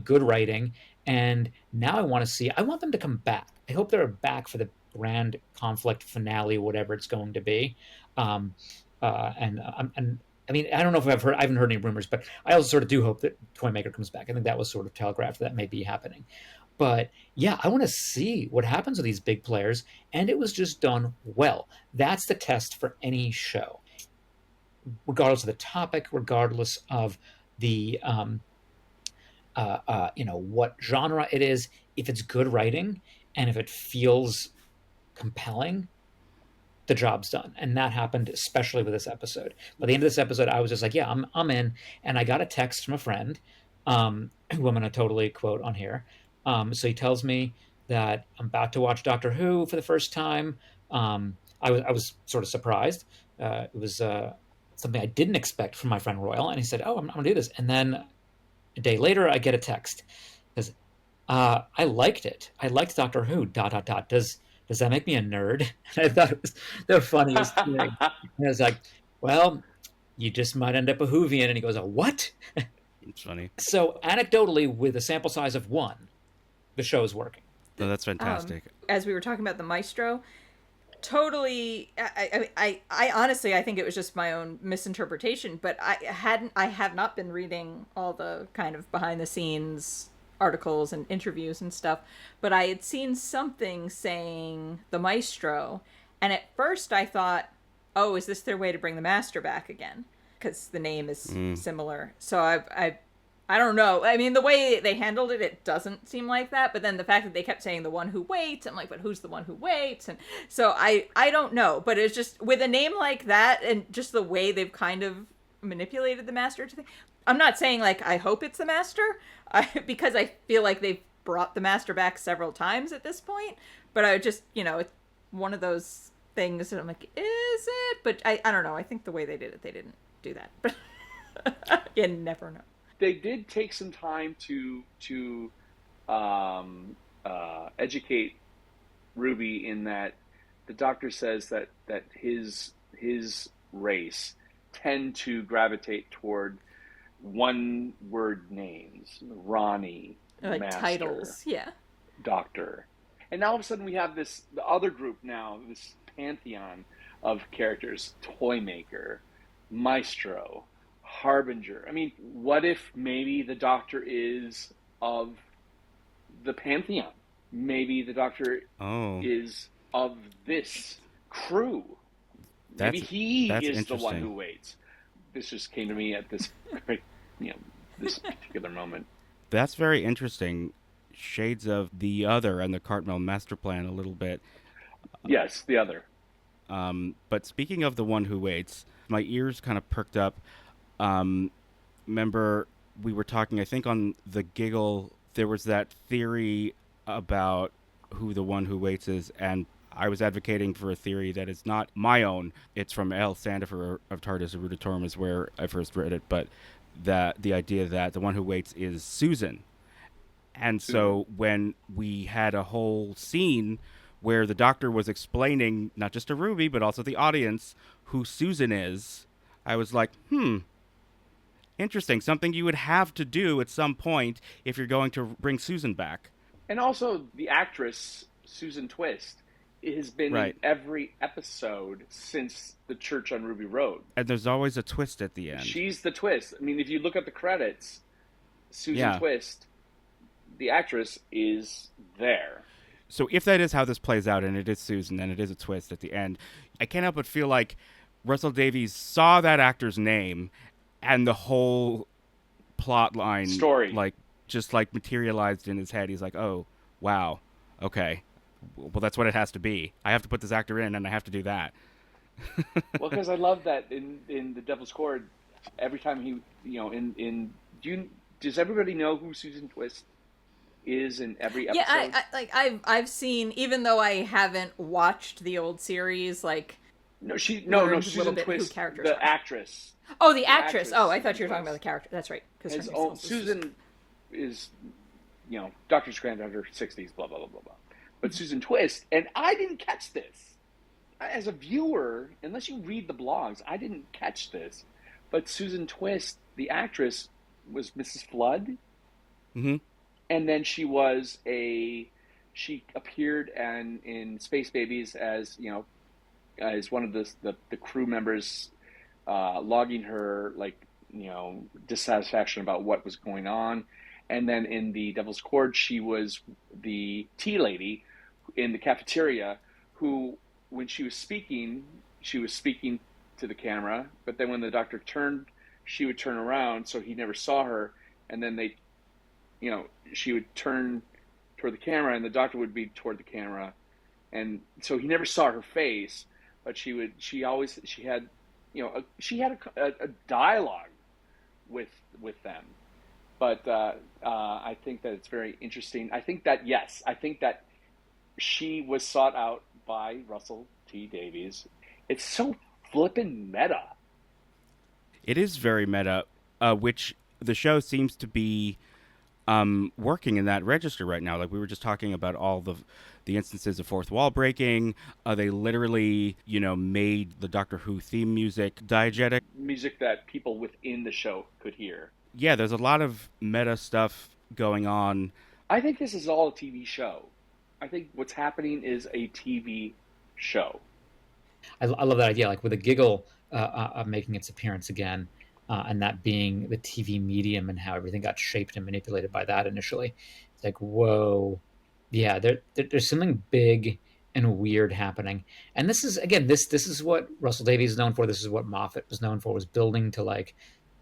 good writing, and now I want them to come back. I hope they're back for the grand conflict finale, whatever it's going to be. And I mean, I don't know if I haven't heard any rumors, but I also sort of do hope that Toymaker comes back. I think that was sort of telegraphed that may be happening. But yeah, I want to see what happens with these big players, and it was just done well. That's the test for any show, regardless of the topic, regardless of the what genre it is. If it's good writing and if it feels compelling, the job's done. And that happened especially with this episode. By the end of this episode, I was just like, yeah, I'm in. And I got a text from a friend, who I'm going to totally quote on here. So he tells me that I'm about to watch Doctor Who for the first time. I was sort of surprised. It was something I didn't expect from my friend Royal. And he said, oh, I'm going to do this. And then a day later, I get a text. Because I liked it. I liked Doctor Who, ... Does that make me a nerd? And I thought it was the funniest thing. And I was like, well, you just might end up a Whovian. And he goes, oh, what? It's funny. So anecdotally, with a sample size of 1, the show is working. No, that's fantastic. As we were talking about the Maestro, totally. I honestly, I think it was just my own misinterpretation, but I have not been reading all the kind of behind the scenes articles and interviews and stuff, but I had seen something saying the Maestro, and at first I thought, oh, is this their way to bring the Master back again? Because the name is similar. So I don't know. I mean, the way they handled it, it doesn't seem like that. But then the fact that they kept saying the one who waits, I'm like, but who's the one who waits? And so I don't know. But it's just with a name like that and just the way they've kind of manipulated the Master to think. I'm not saying like I hope it's the Master, because I feel like they've brought the Master back several times at this point. But I just, it's one of those things that I'm like, is it? But I don't know. I think the way they did it, they didn't do that. But you never know. They did take some time to educate Ruby in that the Doctor says that his race tend to gravitate toward one-word names, Ronnie, like Master, titles, yeah, Doctor, and now all of a sudden we have the other group now, this pantheon of characters: Toymaker, Maestro, Harbinger. I mean, what if maybe the Doctor is of the Pantheon? Maybe the Doctor is of this crew. Maybe he is the one who waits. This just came to me at this, this particular moment. That's very interesting. Shades of The Other and the Cartmel Master Plan a little bit. Yes, The Other. But speaking of the one who waits, my ears kind of perked up. Remember we were talking, I think on the Giggle, there was that theory about who the one who waits is, and I was advocating for a theory that is not my own. It's from L. Sandifer of TARDIS Rubbish is where I first read it, but that the idea that the one who waits is Susan. And so when we had a whole scene where the Doctor was explaining, not just to Ruby, but also the audience, who Susan is, I was like, interesting. Something you would have to do at some point if you're going to bring Susan back. And also the actress, Susan Twist, has been in Right. every episode since the Church on Ruby Road. And there's always a twist at the end. She's the twist. I mean, if you look at the credits, Susan Yeah. Twist, the actress, is there. So if that is how this plays out, and it is Susan, and it is a twist at the end, I can't help but feel like Russell Davies saw that actor's name, and the whole plot line Story. like just like materialized in his head. He's like, oh wow, okay, well that's what it has to be. I have to put this actor in, and I have to do that. Well, because I love that in the Devil's Chord, every time he, does everybody know who Susan Twist is in every episode? Yeah, I've seen, even though I haven't watched the old series, like no, learned a Susan little bit Twist, who characters the are. actress. Oh, the actress. actress, Oh, I thought you were Susan talking about the Twist. character. That's right. Because Susan is, Doctor's granddaughter, 60s, blah blah blah blah blah. But Susan Twist, and I didn't catch this as a viewer, unless you read the blogs. I didn't catch this, but Susan Twist, the actress, was Mrs. Flood. Mm-hmm. And then she appeared in Space Babies as as one of the crew members, logging her dissatisfaction about what was going on. And then in the Devil's Chord, she was the tea lady in the cafeteria who, when she was speaking to the camera, but then when the doctor turned, she would turn around so he never saw her, and then she would turn toward the camera and the doctor would be toward the camera, and so he never saw her face, but she had a dialogue with them. But I think that it's very interesting. I think that she was sought out by Russell T Davies. It's so flippin' meta. It is very meta, which the show seems to be working in that register right now. Like we were just talking about all the instances of fourth wall breaking. They literally, made the Doctor Who theme music diegetic. Music that people within the show could hear. Yeah, there's a lot of meta stuff going on. I think this is all a TV show. I think what's happening is a TV show. I love that idea, like with a giggle making its appearance again, and that being the TV medium and how everything got shaped and manipulated by that initially. It's like, whoa, yeah, there's something big and weird happening. And this is, again, this is what Russell Davies is known for. This is what Moffat was known for, was building to, like,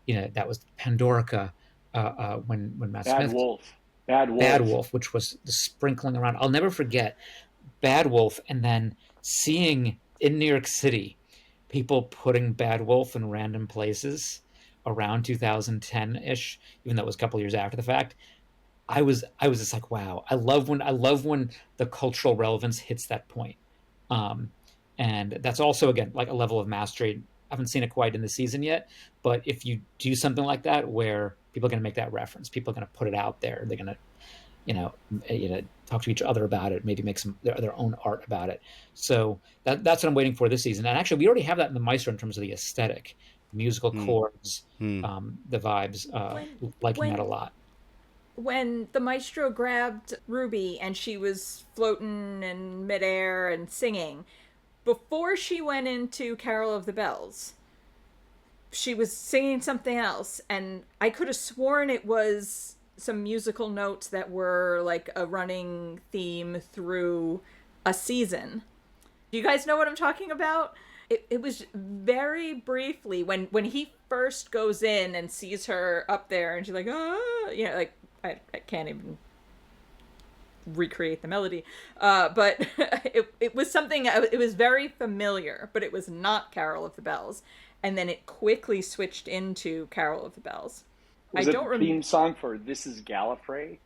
that was Pandorica when Matt Smith... Bad Wolf, which was the sprinkling around. I'll never forget Bad Wolf, and then seeing in New York City people putting Bad Wolf in random places around 2010-ish, even though it was a couple years after the fact. I was just like, wow. I love when the cultural relevance hits that point. And that's also, again, like a level of mastery. I haven't seen it quite in the season yet, but if you do something like that where people are going to make that reference, people are going to put it out there, they're going to talk to each other about it, maybe make their own art about it. So that's what I'm waiting for this season. And actually, we already have that in the Maestro in terms of the aesthetic, musical chords, the vibes, liking that a lot. When the Maestro grabbed Ruby and she was floating in midair and singing, before she went into Carol of the Bells, she was singing something else, and I could have sworn it was some musical notes that were like a running theme through a season. Do you guys know what I'm talking about? It was very briefly when he first goes in and sees her up there and she's like, like I can't even recreate the melody, but it was something, it was very familiar, but it was not Carol of the Bells. And then it quickly switched into Carol of the Bells. Was it the theme song for This Is Gallifrey?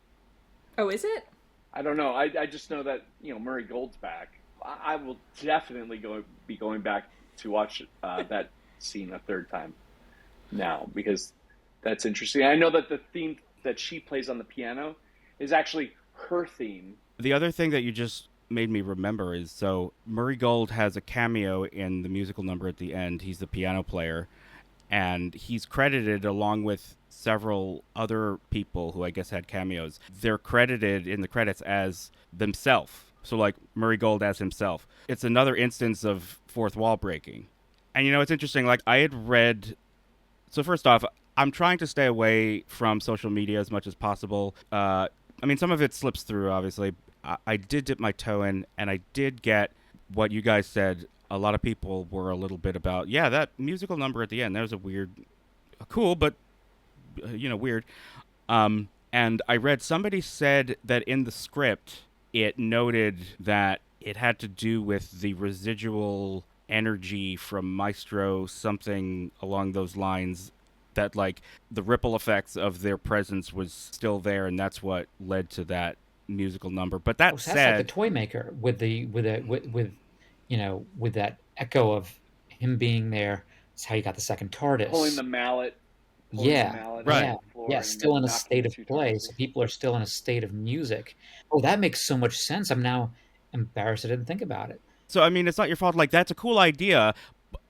Oh, is it? I don't know. I just know that Murray Gold's back. I will definitely be going back to watch that scene a third time now, because that's interesting. I know that the theme that she plays on the piano is actually her theme. The other thing that you just made me remember is, so Murray Gold has a cameo in the musical number at the end. He's the piano player, and he's credited along with several other people who I guess had cameos. They're credited in the credits as themselves. So like Murray Gold as himself. It's another instance of fourth wall breaking. And it's interesting. Like I had read. So first off, I'm trying to stay away from social media as much as possible. I mean, some of it slips through, obviously. I did dip my toe in, and I did get what you guys said. A lot of people were a little bit about, yeah, that musical number at the end. That was a weird, cool, but, weird. And I read somebody said that in the script, it noted that it had to do with the residual energy from Maestro, something along those lines, that like the ripple effects of their presence was still there, and that's what led to that musical number. But that So said, that's like the toy maker with with that echo of him being there. That's how you got the second TARDIS. Pulling the mallet Yeah, Right. yeah, on the floor yeah. and Still in a knocking state the of two play, TARDISes. so people are still in a state of music. Oh, that makes so much sense. I'm now embarrassed I didn't think about it. so I mean, it's not your fault. Like that's a cool idea,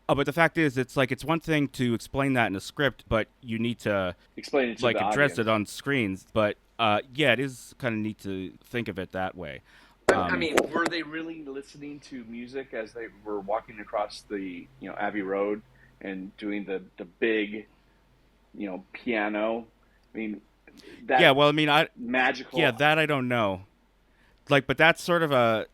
but the fact is, it's like it's one thing to explain that in a script, but you need to Explain it to like the address audience. it on screens. But yeah, it is kind of neat to think of it that way. I mean, were they really listening to music as they were walking across the Abbey Road and doing the big piano? I mean, that Yeah, well, I mean, magical. yeah, that I don't know. Like, but that's sort of a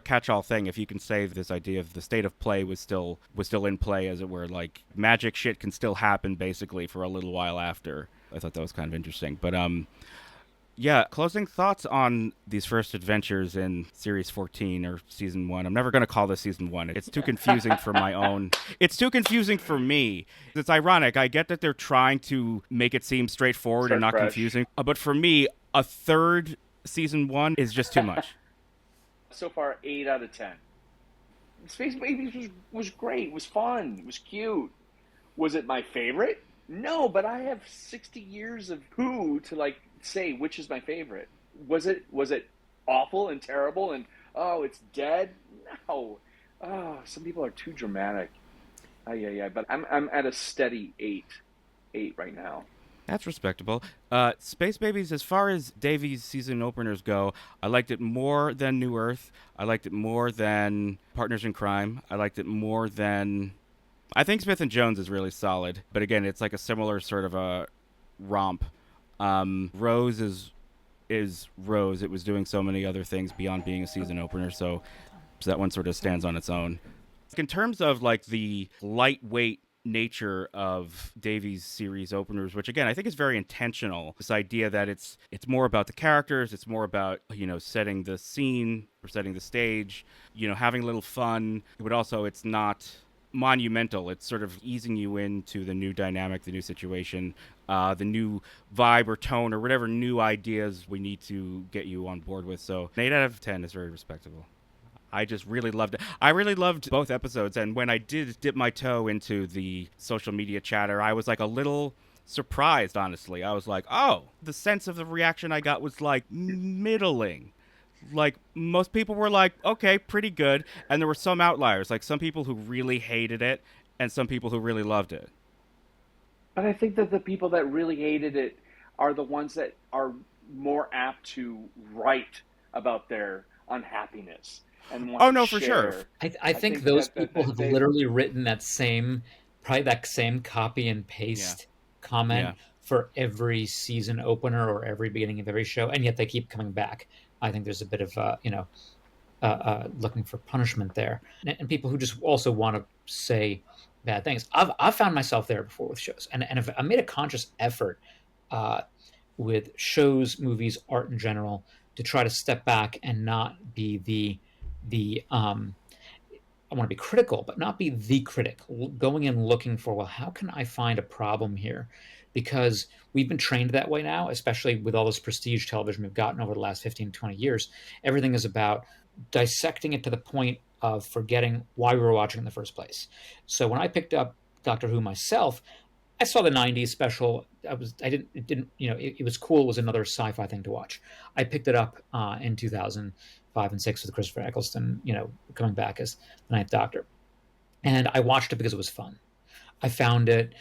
catch-all thing. If you can say this idea of the state of play was still in play, as it were, like magic shit can still happen basically for a little while after. I thought that was kind of interesting. But yeah, closing thoughts on these first adventures in Series 14 or Season 1. I'm never going to call this Season 1. It's too confusing for my own. It's too confusing for me. It's ironic. I get that they're trying to make it seem straightforward and Start not fresh. confusing. But for me, a third Season 1 is just too much. So far, 8 out of 10. Space Babies was great. Was fun. Was cute. Was it my favorite? No, but I have 60 years of Who to like say which is my favorite. Was it awful and terrible and oh it's dead? No. Oh, some people are too dramatic. Yeah. But I'm at a steady 8 right now. That's respectable. Space Babies, as far as Davies season openers go, I liked it more than New Earth. I liked it more than Partners in Crime. I liked it more than... I think Smith and Jones is really solid. But again, it's like a similar sort of a romp. Rose is Rose. It was doing so many other things beyond being a season opener, so that one sort of stands on its own. In terms of like the lightweight nature of Davies series openers, which again I think is very intentional, this idea that it's more about the characters, it's more about setting the scene or setting the stage, having a little fun, but also it's not monumental. It's sort of easing you into the new dynamic, the new situation, the new vibe or tone or whatever new ideas we need to get you on board with. So an 8 out of 10 is very respectable. I just really loved it. I really loved both episodes, and when I did dip my toe into the social media chatter, I was like a little surprised, honestly. I was like, oh, the sense of the reaction I got was like middling. Like most people were like, okay, pretty good, and there were some outliers, like some people who really hated it and some people who really loved it. But I think that the people that really hated it are the ones that are more apt to write about their unhappiness and want Oh to no, for share. sure. I think those people have literally written that same copy and paste comment for every season opener or every beginning of every show, and yet they keep coming back. I think there's a bit of looking for punishment there, and people who just also want to say bad things. I've found myself there before with shows, and if I made a conscious effort with shows, movies, art in general, to try to step back and not be the I want to be critical, but not be the critic, going in looking for, well, how can I find a problem here? Because we've been trained that way now, especially with all this prestige television we've gotten over the last 15, 20 years. Everything is about dissecting it to the point of forgetting why we were watching in the first place. So when I picked up Doctor Who myself, I saw the 90s special. It was cool. It was another sci-fi thing to watch. I picked it up in 2005 and 6 with Christopher Eccleston, coming back as the Ninth Doctor. And I watched it because it was fun. I found it,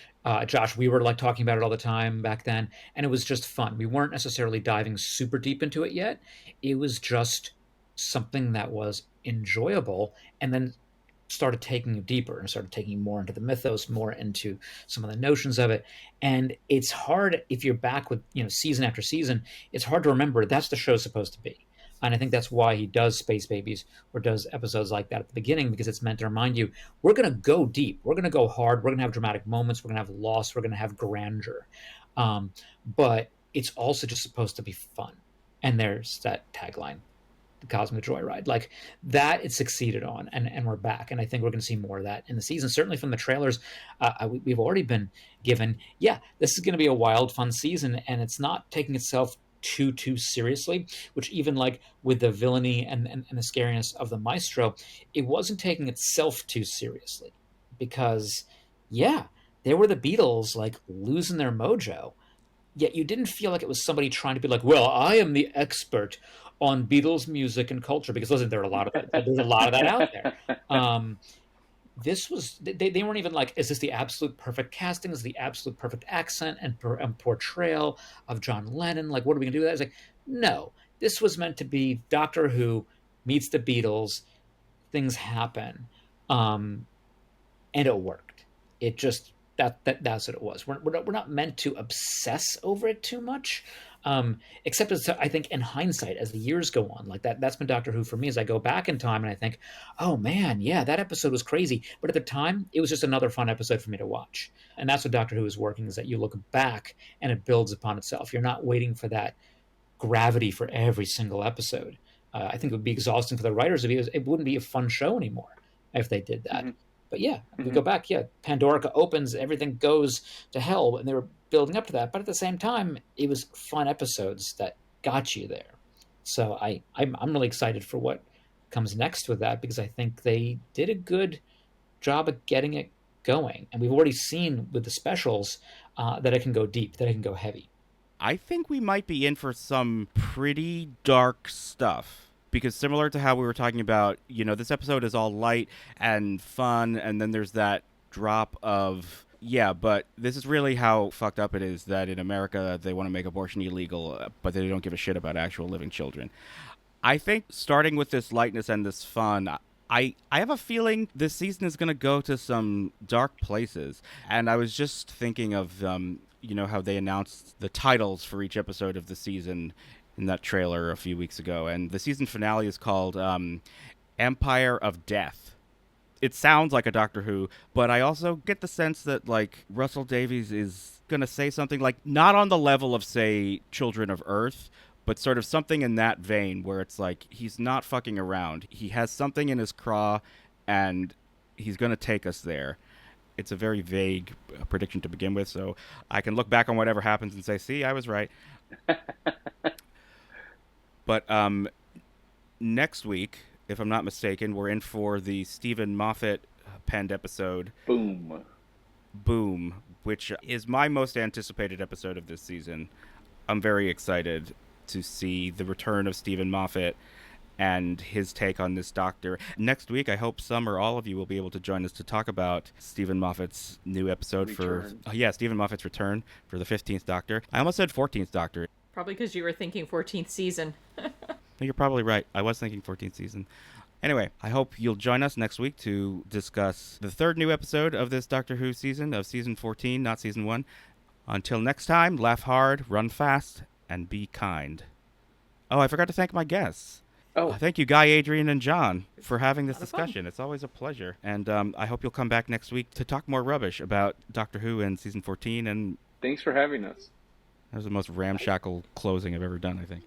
Josh, we were like talking about it all the time back then, and it was just fun. We weren't necessarily diving super deep into it yet. It was just something that was enjoyable, and then started taking you deeper and started taking you more into the mythos, more into some of the notions of it. And it's hard if you're back with, season after season, it's hard to remember that's the show's supposed to be. And I think that's why he does Space Babies or does episodes like that at the beginning, because it's meant to remind you, we're going to go deep. We're going to go hard. We're going to have dramatic moments. We're going to have loss. We're going to have grandeur. But it's also just supposed to be fun. And there's that tagline, the Cosmic Joyride. Like that, it succeeded on, and we're back. And I think we're going to see more of that in the season. Certainly from the trailers, we've already been given, this is going to be a wild, fun season, and it's not taking itself too seriously, which even like with the villainy and the scariness of the Maestro, it wasn't taking itself too seriously, because they were the Beatles like losing their mojo, yet you didn't feel like it was somebody trying to be like, well, I am the expert on Beatles music and culture, because listen, there's a lot of that out there. This was, they weren't even like, is this the absolute perfect casting? Is the absolute perfect accent and portrayal of John Lennon? Like, what are we gonna do with that? It's like, no, this was meant to be Doctor Who meets the Beatles. Things happen, and it worked. It just that's what it was. We're not meant to obsess over it too much. Except as I think in hindsight, as the years go on, like that's been Doctor Who for me, as I go back in time and I think, oh man, that episode was crazy. But at the time, it was just another fun episode for me to watch. And that's what Doctor Who is working, is that you look back and it builds upon itself. You're not waiting for that gravity for every single episode. I think it would be exhausting for the writers. It wouldn't be a fun show anymore if they did that. Mm-hmm. But we go back, Pandorica opens, everything goes to hell, and they were building up to that. But at the same time, it was fun episodes that got you there. So I'm really excited for what comes next with that, because I think they did a good job of getting it going. And we've already seen with the specials that it can go deep, that it can go heavy. I think we might be in for some pretty dark stuff. Because similar to how we were talking about, this episode is all light and fun, and then there's that drop of, but this is really how fucked up it is that in America they want to make abortion illegal, but they don't give a shit about actual living children. I think starting with this lightness and this fun, I have a feeling this season is going to go to some dark places. And I was just thinking of, how they announced the titles for each episode of the season in that trailer a few weeks ago, and the season finale is called Empire of Death. It sounds like a Doctor Who, but I also get the sense that like Russell Davies is gonna say something like not on the level of, say, Children of Earth, but sort of something in that vein where it's like he's not fucking around. He has something in his craw, and he's gonna take us there. It's a very vague prediction to begin with, so I can look back on whatever happens and say, see, I was right. But next week, if I'm not mistaken, we're in for the Stephen Moffat penned episode. Boom, which is my most anticipated episode of this season. I'm very excited to see the return of Stephen Moffat and his take on this Doctor. Next week, I hope some or all of you will be able to join us to talk about Stephen Moffat's new episode Stephen Moffat's return for the 15th Doctor. I almost said 14th Doctor. Probably because you were thinking 14th season. You're probably right. I was thinking 14th season. Anyway, I hope you'll join us next week to discuss the third new episode of this Doctor Who season, of season 14, not season 1. Until next time, laugh hard, run fast, and be kind. Oh, I forgot to thank my guests. Thank you, Guy, Adrian, and John, for having this discussion. It's always a pleasure. And I hope you'll come back next week to talk more rubbish about Doctor Who and season 14. And thanks for having us. That was the most ramshackle closing I've ever done, I think.